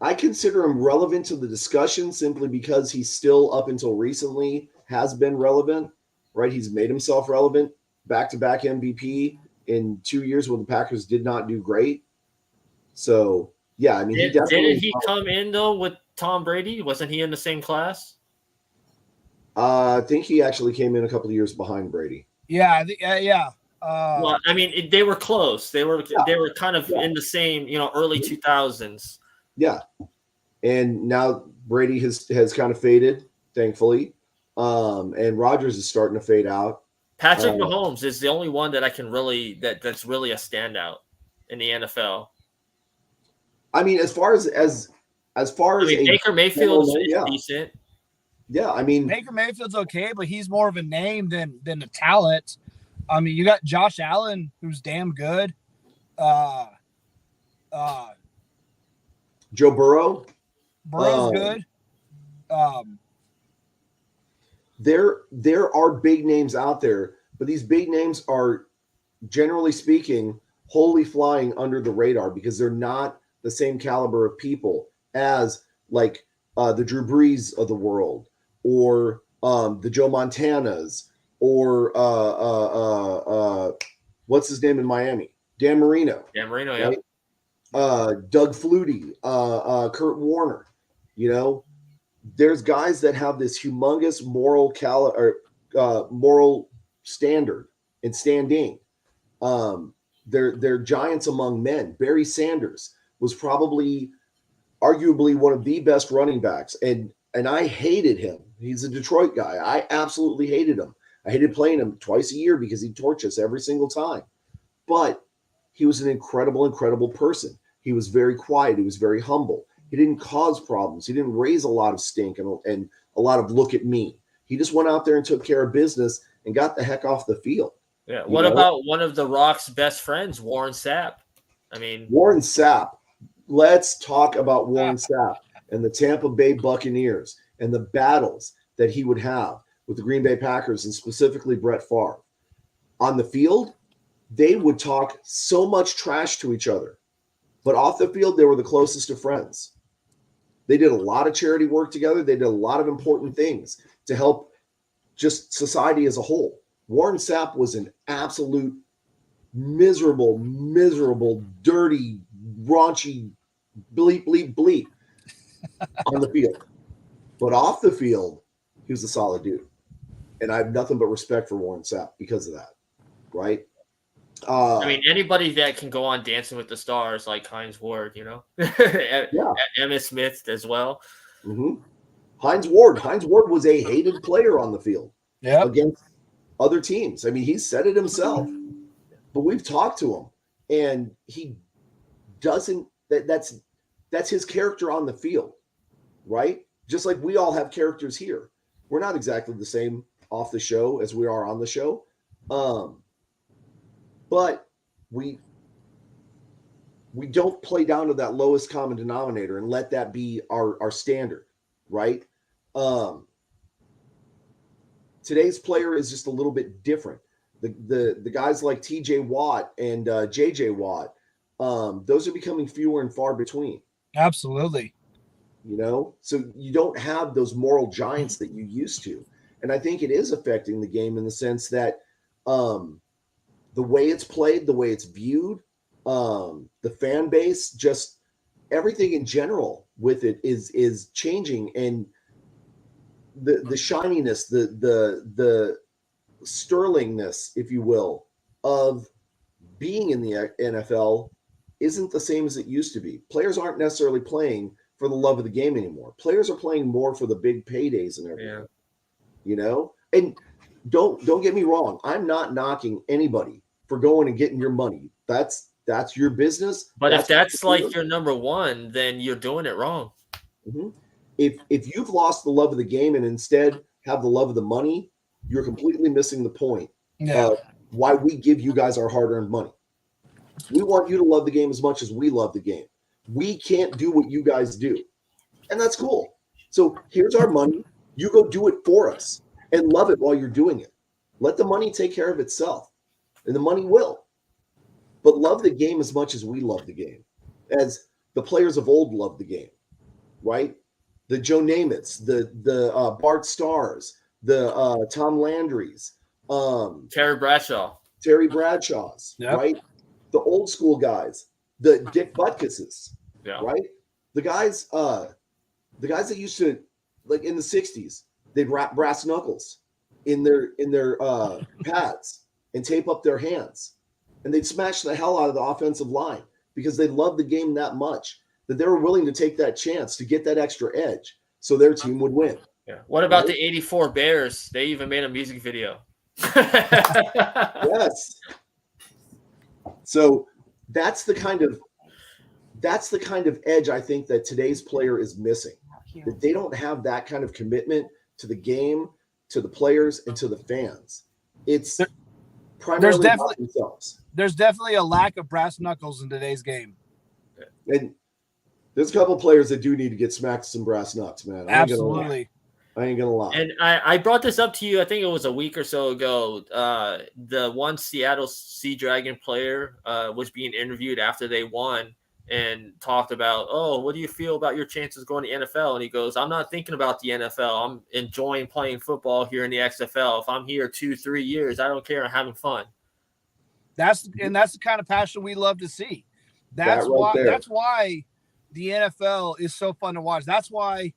I consider him relevant to the discussion simply because he's still, up until recently, has been relevant, right? He's made himself relevant. Back-to-back MVP in 2 years when the Packers did not do great. So, yeah, I mean, didn't he come in, though, with Tom Brady? Wasn't he in the same class? I think he actually came in a couple of years behind Brady. Yeah, yeah. Well, I mean, they were close. They were kind of in the same, early 2000s. Yeah, and now Brady has kind of faded, thankfully, and Rodgers is starting to fade out. Patrick Mahomes is the only one that I can really that's really a standout in the NFL. I mean, as far as Baker Mayfield is decent. Yeah, I mean, Baker Mayfield's okay, but he's more of a name than the talent. I mean, you got Josh Allen, who's damn good. Joe Burrow. Burrow's good. There are big names out there, but these big names are, generally speaking, wholly flying under the radar because they're not the same caliber of people as like the Drew Brees of the world, or the Joe Montanas, or what's his name in Miami? Dan Marino. Dan Marino, right? Doug Flutie, Kurt Warner. There's guys that have this humongous moral standard and standing. They're giants among men. Barry Sanders was probably arguably one of the best running backs, and I hated him. He's a Detroit guy. I absolutely hated him. I hated playing him twice a year because he'd torch us every single time. But he was an incredible person. He was very quiet. He was very humble. He didn't cause problems. He didn't raise a lot of stink and a lot of look at me. He just went out there and took care of business and got the heck off the field. Yeah. What about one of The Rock's best friends, Warren Sapp? I mean, Warren Sapp. Let's talk about Warren Sapp and the Tampa Bay Buccaneers and the battles that he would have with the Green Bay Packers and specifically Brett Favre. On the field, they would talk so much trash to each other. But off the field, they were the closest of friends. They did a lot of charity work together. They did a lot of important things to help just society as a whole. Warren Sapp was an absolute miserable, dirty, raunchy, bleep on the field. But off the field, he was a solid dude. And I have nothing but respect for Warren Sapp because of that, right? I mean, anybody that can go on Dancing with the Stars, like Hines Ward, Emmitt Smith as well. Mm-hmm. Hines Ward was a hated player on the field against other teams. I mean, he said it himself. But we've talked to him, and he doesn't. That's his character on the field, right? Just like we all have characters here. We're not exactly the same off the show as we are on the show. But we don't play down to that lowest common denominator and let that be our standard, right? Today's player is just a little bit different. The guys like TJ Watt and JJ Watt, those are becoming fewer and far between. Absolutely. So you don't have those moral giants that you used to. And I think it is affecting the game in the sense that the way it's played, the way it's viewed, the fan base, just everything in general with it is changing, and the shininess, the sterlingness, if you will, of being in the NFL isn't the same as it used to be. Players aren't necessarily playing for the love of the game anymore. Players are playing more for the big paydays and everything. And don't get me wrong, I'm not knocking anybody for going and getting your money. That's your business. But if that's like your number one, then you're doing it wrong. Mm-hmm. If you've lost the love of the game and instead have the love of the money, you're completely missing the point of why we give you guys our hard-earned money. We want you to love the game as much as we love the game. We can't do what you guys do, and that's cool. So here's our money. You go do it for us and love it while you're doing it. Let the money take care of itself, and the money will. But love the game as much as we love the game, as the players of old loved the game, right? The Joe Namaths, the Bart Starrs, the Tom Landrys, Terry Bradshaw's, right? The old school guys, the Dick Butkus's, right? The guys that used to, like in the 60s, they'd rap brass knuckles, in their pads and tape up their hands, and they'd smash the hell out of the offensive line because they loved the game that much that they were willing to take that chance to get that extra edge so their team would win. Yeah. What about the '84 Bears? They even made a music video. Yes. So that's the kind of edge I think that today's player is missing. That they don't have that kind of commitment to the game, to the players, and to the fans. It's primarily about themselves. There's definitely a lack of brass knuckles in today's game. And there's a couple players that do need to get smacked some brass knucks, man. Absolutely. I ain't gonna lie. And I brought this up to you, I think it was a week or so ago. The one Seattle Sea Dragon player was being interviewed after they won and talked about, oh, what do you feel about your chances going to the NFL? And he goes, I'm not thinking about the NFL. I'm enjoying playing football here in the XFL. If I'm here 2-3 years, I don't care. I'm having fun. That's the kind of passion we love to see. That's why the NFL is so fun to watch. That's why,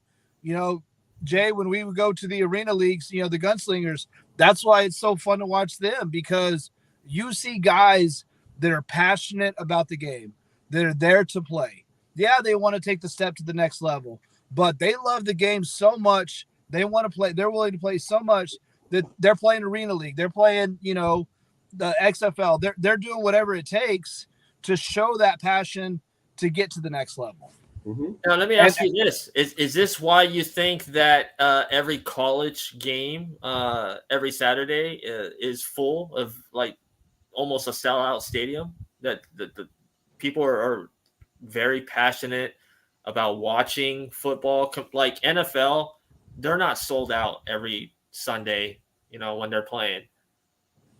Jay, when we would go to the arena leagues, the gunslingers, that's why it's so fun to watch them, because you see guys that are passionate about the game, that are there to play. Yeah, they want to take the step to the next level, but they love the game so much. They want to play. They're willing to play so much that they're playing arena league. They're playing, the XFL. They're doing whatever it takes to show that passion to get to the next level. Mm-hmm. Now, let me ask you this. Is this why you think that every college game every Saturday is full of like almost a sellout stadium? That the people are very passionate about watching football. Like NFL, they're not sold out every Sunday, when they're playing.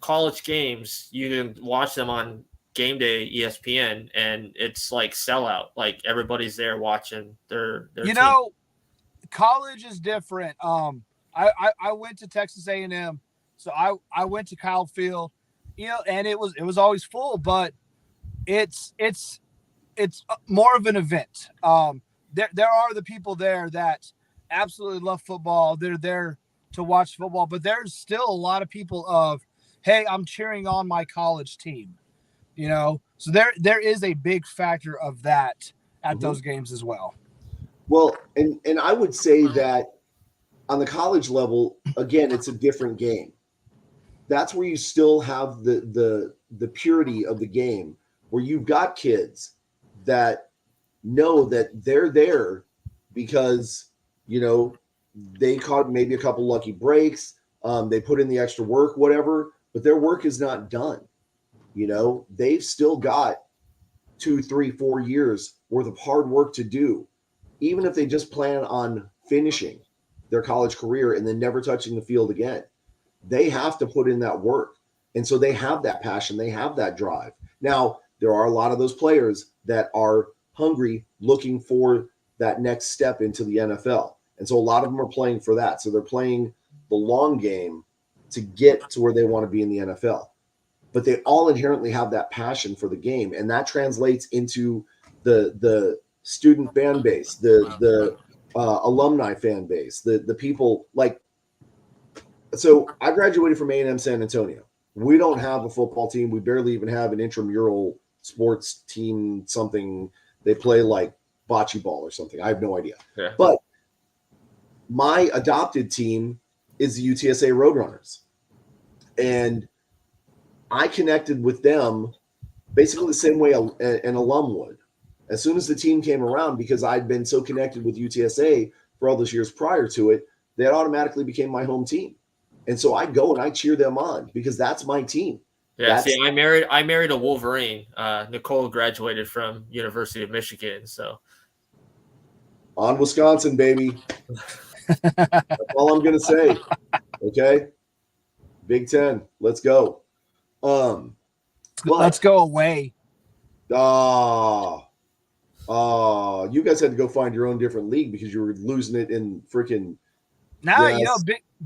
College games, you can watch them on Game Day, ESPN, and it's like sellout. Like everybody's there watching their team. College is different. I went to Texas A&M, so I went to Kyle Field, and it was always full, but it's more of an event. There are the people there that absolutely love football. They're there to watch football, but there's still a lot of people of, hey, I'm cheering on my college team. So there is a big factor of that at those games as well. Well, and I would say that on the college level, again, it's a different game. That's where you still have the purity of the game, where you've got kids that know that they're there because, they caught maybe a couple lucky breaks. They put in the extra work, whatever, but their work is not done. They've still got 2, 3, 4 years worth of hard work to do, even if they just plan on finishing their college career and then never touching the field again. They have to put in that work. And so they have that passion. They have that drive. Now, there are a lot of those players that are hungry, looking for that next step into the NFL. And so a lot of them are playing for that. So they're playing the long game to get to where they want to be in the NFL. But they all inherently have that passion for the game, and that translates into the student fan base, the alumni fan base, the people like. So I graduated from A&M San Antonio. We don't have a football team. We barely even have an intramural sports team. Something they play like bocce ball or something. I have no idea. Yeah. But my adopted team is the UTSA Roadrunners, and I connected with them basically the same way an alum would. As soon as the team came around, because I'd been so connected with UTSA for all those years prior to it, that automatically became my home team. And so I go and I cheer them on because that's my team. Yeah, I married a Wolverine. Nicole graduated from University of Michigan, so on Wisconsin, baby. That's all I'm gonna say. Okay, Big Ten, let's go. Let's go away. You guys had to go find your own different league because you were losing it in freaking.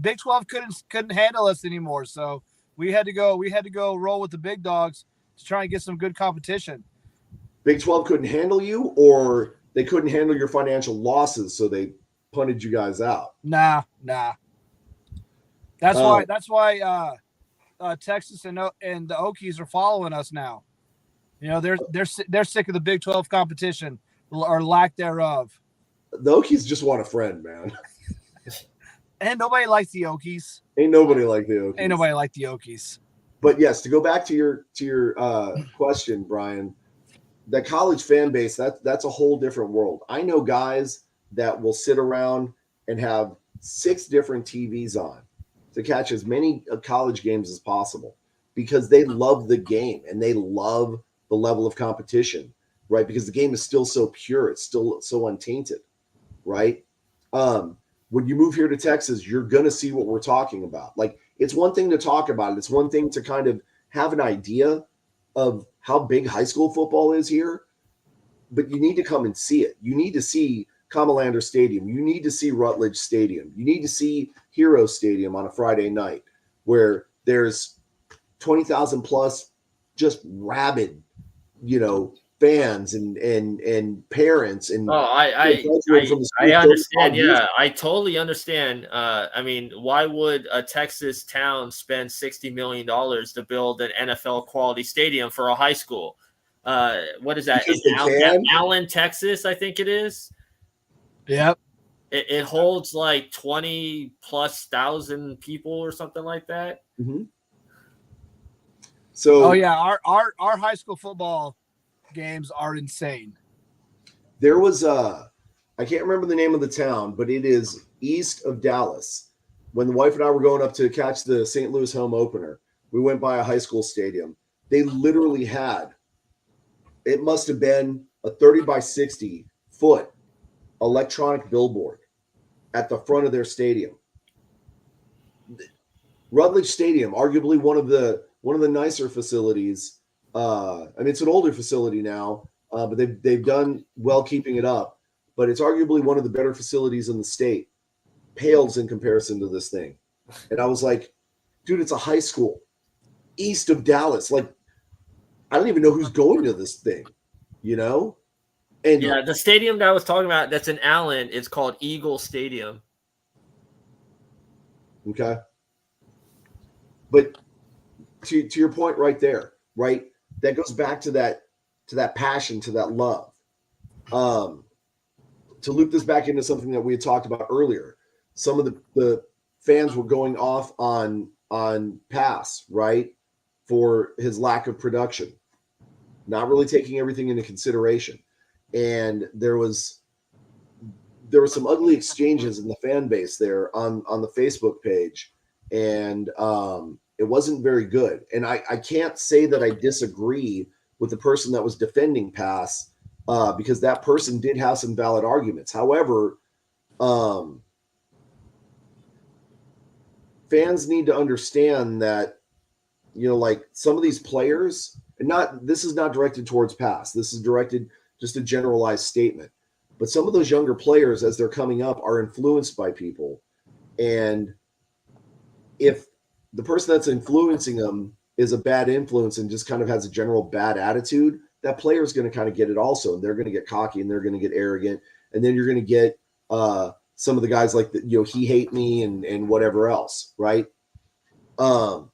Big 12 couldn't handle us anymore, so we had to go roll with the big dogs to try and get some good competition. Big 12 couldn't handle you, or they couldn't handle your financial losses, so they punted you guys out. Nah. That's why Texas and the Okies are following us now. You know, they're sick of the Big 12 competition or lack thereof. The Okies just want a friend, man. And nobody likes the Okies. Ain't nobody like the Okies. Ain't nobody like the Okies. But yes, to go back to your question, Brian, that college fan base, that's a whole different world. I know guys that will sit around and have 6 different TVs on to catch as many college games as possible because they love the game and they love the level of competition, right? Because the game is still so pure. It's still so untainted, right? When you move here to Texas, you're going to see what we're talking about. Like, it's one thing to talk about it. It's one thing to kind of have an idea of how big high school football is here, but you need to come and see it. You need to see Comalander Stadium. You need to see Rutledge Stadium. You need to see Hero Stadium on a Friday night where there's 20,000 plus just rabid, fans and parents. And I understand. Yeah, I totally understand. I mean, why would a Texas town spend $60 million to build an NFL quality stadium for a high school? What is that? Allen, Texas, I think it is. Yep. It holds like 20,000+ people or something like that. Mm-hmm. So, our high school football games are insane. There was I can't remember the name of the town, but it is east of Dallas. When the wife and I were going up to catch the St. Louis home opener, we went by a high school stadium. They literally had, it must have been a 30 by 60 foot electronic billboard at the front of their stadium. Rutledge Stadium, arguably one of the nicer facilities. I mean, it's an older facility now, but they've done well keeping it up. But it's arguably one of the better facilities in the state. Pales in comparison to this thing. And I was like, dude, it's a high school east of Dallas. Like, I don't even know who's going to this thing, And yeah, the stadium that I was talking about, that's in Allen, it's called Eagle Stadium. Okay. But to your point right there, right? That goes back to that passion, to that love. To loop this back into something that we had talked about earlier, some of the fans were going off on Pass, right, for his lack of production, not really taking everything into consideration. And there were some ugly exchanges in the fan base there on the Facebook page, and it wasn't very good. And I can't say that I disagree with the person that was defending Pass, because that person did have some valid arguments. However, fans need to understand that, like some of these players, this is not directed towards Pass. This is directed just a generalized statement. But some of those younger players, as they're coming up, are influenced by people. And if the person that's influencing them is a bad influence and just kind of has a general bad attitude, that player is going to kind of get it also. And they're going to get cocky and they're going to get arrogant. And then you're going to get some of the guys like, he hate me and whatever else, right? That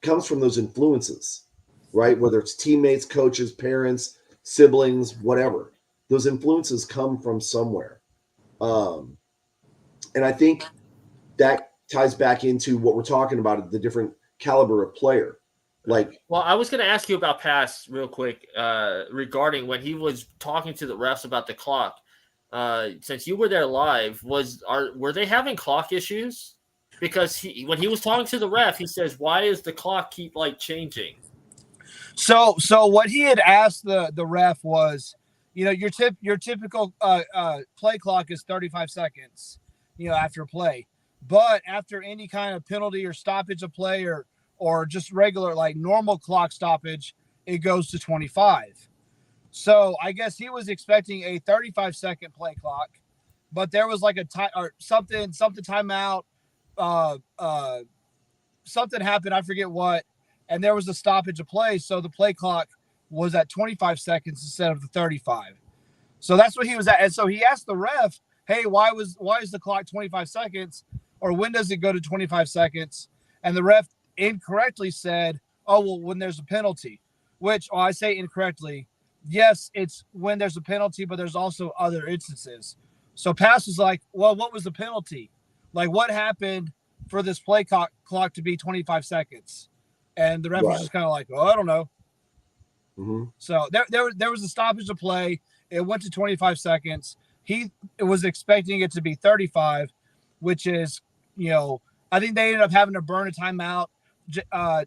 comes from those influences, right? Whether it's teammates, coaches, parents, siblings, whatever. Those influences come from somewhere. And I think that ties back into what we're talking about, the different caliber of player. Well, I was going to ask you about Pass real quick, regarding when he was talking to the refs about the clock. Since you were there live, were they having clock issues? Because when he was talking to the ref, he says, "Why is the clock keep changing?" So what he had asked the ref was, your typical play clock is 35 seconds, after play, but after any kind of penalty or stoppage of play or just regular normal clock stoppage, it goes to 25. So I guess he was expecting a 35-second play clock, but there was a time or something timeout. Something happened, I forget what, and there was a stoppage of play, so the play clock was at 25 seconds instead of the 35. So that's what he was at. And so he asked the ref, "Hey, why is the clock 25 seconds? or when does it go to 25 seconds? And the ref incorrectly said, oh, well, when there's a penalty, which I say incorrectly. Yes, it's when there's a penalty, but there's also other instances. So Pass was like, well, what was the penalty? Like, what happened for this play clock to be 25 seconds? And the ref was just kind of like, oh, I don't know. Mm-hmm. So there was a stoppage of play. It went to 25 seconds. He was expecting it to be 35, which is, I think they ended up having to burn a timeout.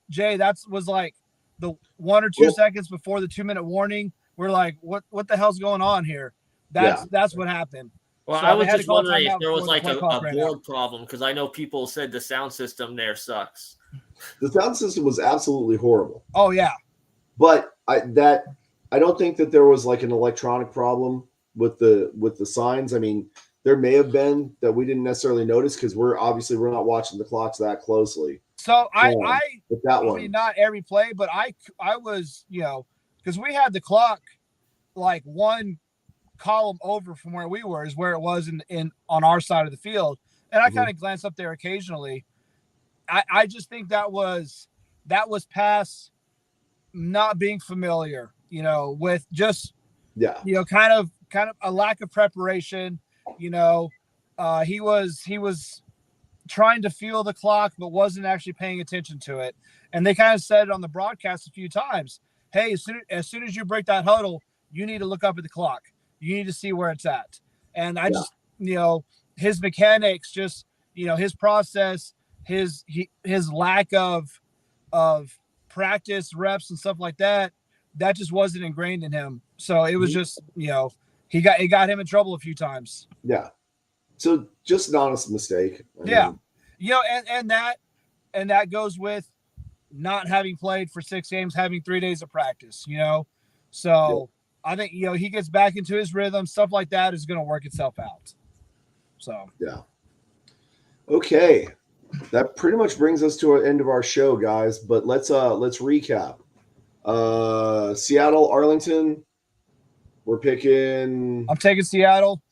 Jay, that was like the 1 or 2 seconds before the 2-minute warning. We're like, what the hell's going on here? That's what happened. Well, so I was just wondering if there was like a board problem, because I know people said the sound system there sucks. The sound system was absolutely horrible. Oh yeah, but I don't think that there was like an electronic problem with the signs. I mean, there may have been that we didn't necessarily notice because we're not watching the clocks that closely. So I mean, not every play, but I was, because we had the clock like one column over from where we were is where it was in on our side of the field, and I kind of glanced up there occasionally. I just think that was Pass not being familiar, with just kind of a lack of preparation. He was trying to feel the clock, but wasn't actually paying attention to it. And they kind of said it on the broadcast a few times. Hey, as soon as you break that huddle, you need to look up at the clock. You need to see where it's at. And I just, his mechanics, just, his process, his lack of practice reps and stuff like that just wasn't ingrained in him. So it was just, it got him in trouble a few times. Yeah. So just an honest mistake. I mean, and that goes with not having played for 6 games, having 3 days of practice, So I think, he gets back into his rhythm, stuff like that is going to work itself out. So, yeah. Okay. That pretty much brings us to the end of our show, guys, but let's recap. Seattle, Arlington. We're picking. I'm taking Seattle.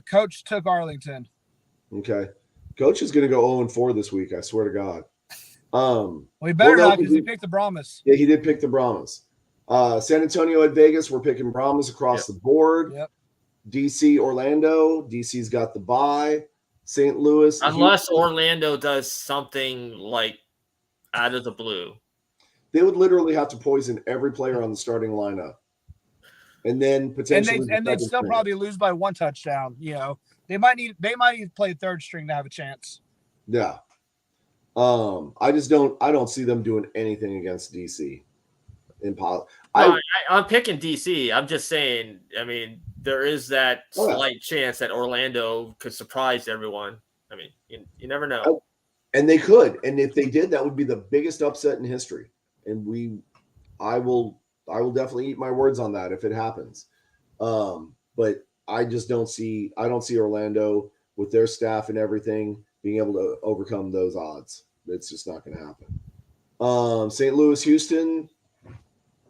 Coach took Arlington. Okay. Coach is going to go 0-4 this week, I swear to God. We better not, because he picked the Brahmas. Yeah, he did pick the Brahmas. San Antonio at Vegas, we're picking Brahmas across the board. Yep. DC, Orlando. DC's got the bye. St. Louis. Unless Orlando does something like out of the blue. They would literally have to poison every player on the starting lineup. And then potentially and they'd still probably lose by 1 touchdown. They might need to play third string to have a chance. Yeah. I don't see them doing anything against DC. I'm picking DC. I'm just saying, I mean, there is that slight chance that Orlando could surprise everyone. I mean, you never know. And they could. And if they did, that would be the biggest upset in history. And I will definitely eat my words on that if it happens. But I don't see Orlando with their staff and everything being able to overcome those odds. It's just not going to happen. St. Louis, Houston.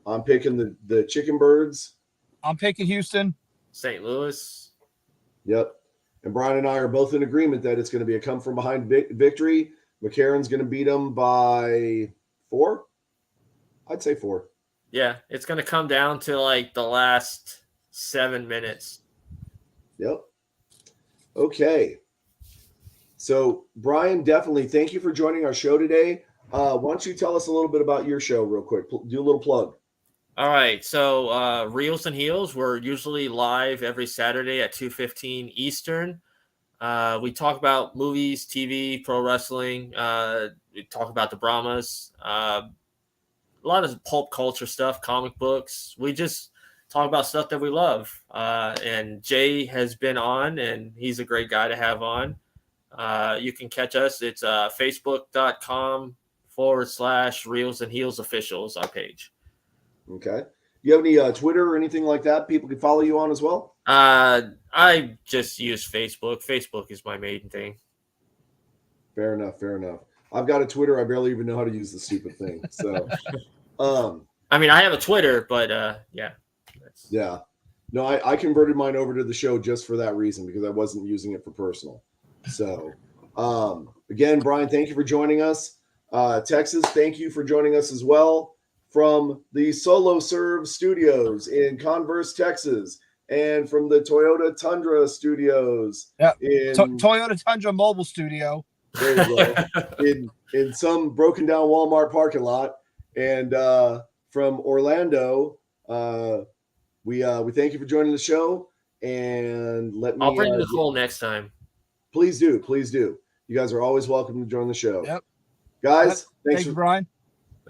I'm picking the Chicken Birds. I'm picking Houston. St. Louis. Yep. And Brian and I are both in agreement that it's going to be a come from behind victory. McCarron's going to beat them by 4. I'd say 4. Yeah, it's going to come down to like the last 7 minutes. Yep. Okay. So, Brian, definitely thank you for joining our show today. Why don't you tell us a little bit about your show real quick? Do a little plug. All right. So, Reels and Heels, we're usually live every Saturday at 2:15 Eastern. We talk about movies, TV, pro wrestling. We talk about the Brahmas. A lot of pulp culture stuff, comic books. We just talk about stuff that we love. And Jay has been on, and he's a great guy to have on. You can catch us. It's facebook.com/Reels and Heels official is our page. Okay. You have any Twitter or anything like that people can follow you on as well? I just use Facebook. Facebook is my main thing. Fair enough. I've got a Twitter. I barely even know how to use the stupid thing. So, I mean, I have a Twitter, but yeah. Yeah. No, I converted mine over to the show just for that reason because I wasn't using it for personal. So, again, Brian, thank you for joining us. Texas, thank you for joining us as well from the Solo Serve Studios in Converse, Texas, and from the Toyota Tundra Studios in Toyota Tundra Mobile Studio. There you go. in some broken down Walmart parking lot, and from Orlando, we thank you for joining the show. And I'll bring Nicole next time. Please do. You guys are always welcome to join the show. Yep. Guys, thank you, Brian.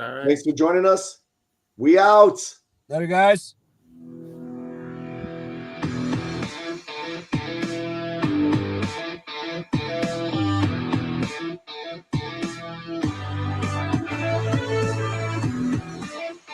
All right. Thanks for joining us. We out. Later, guys.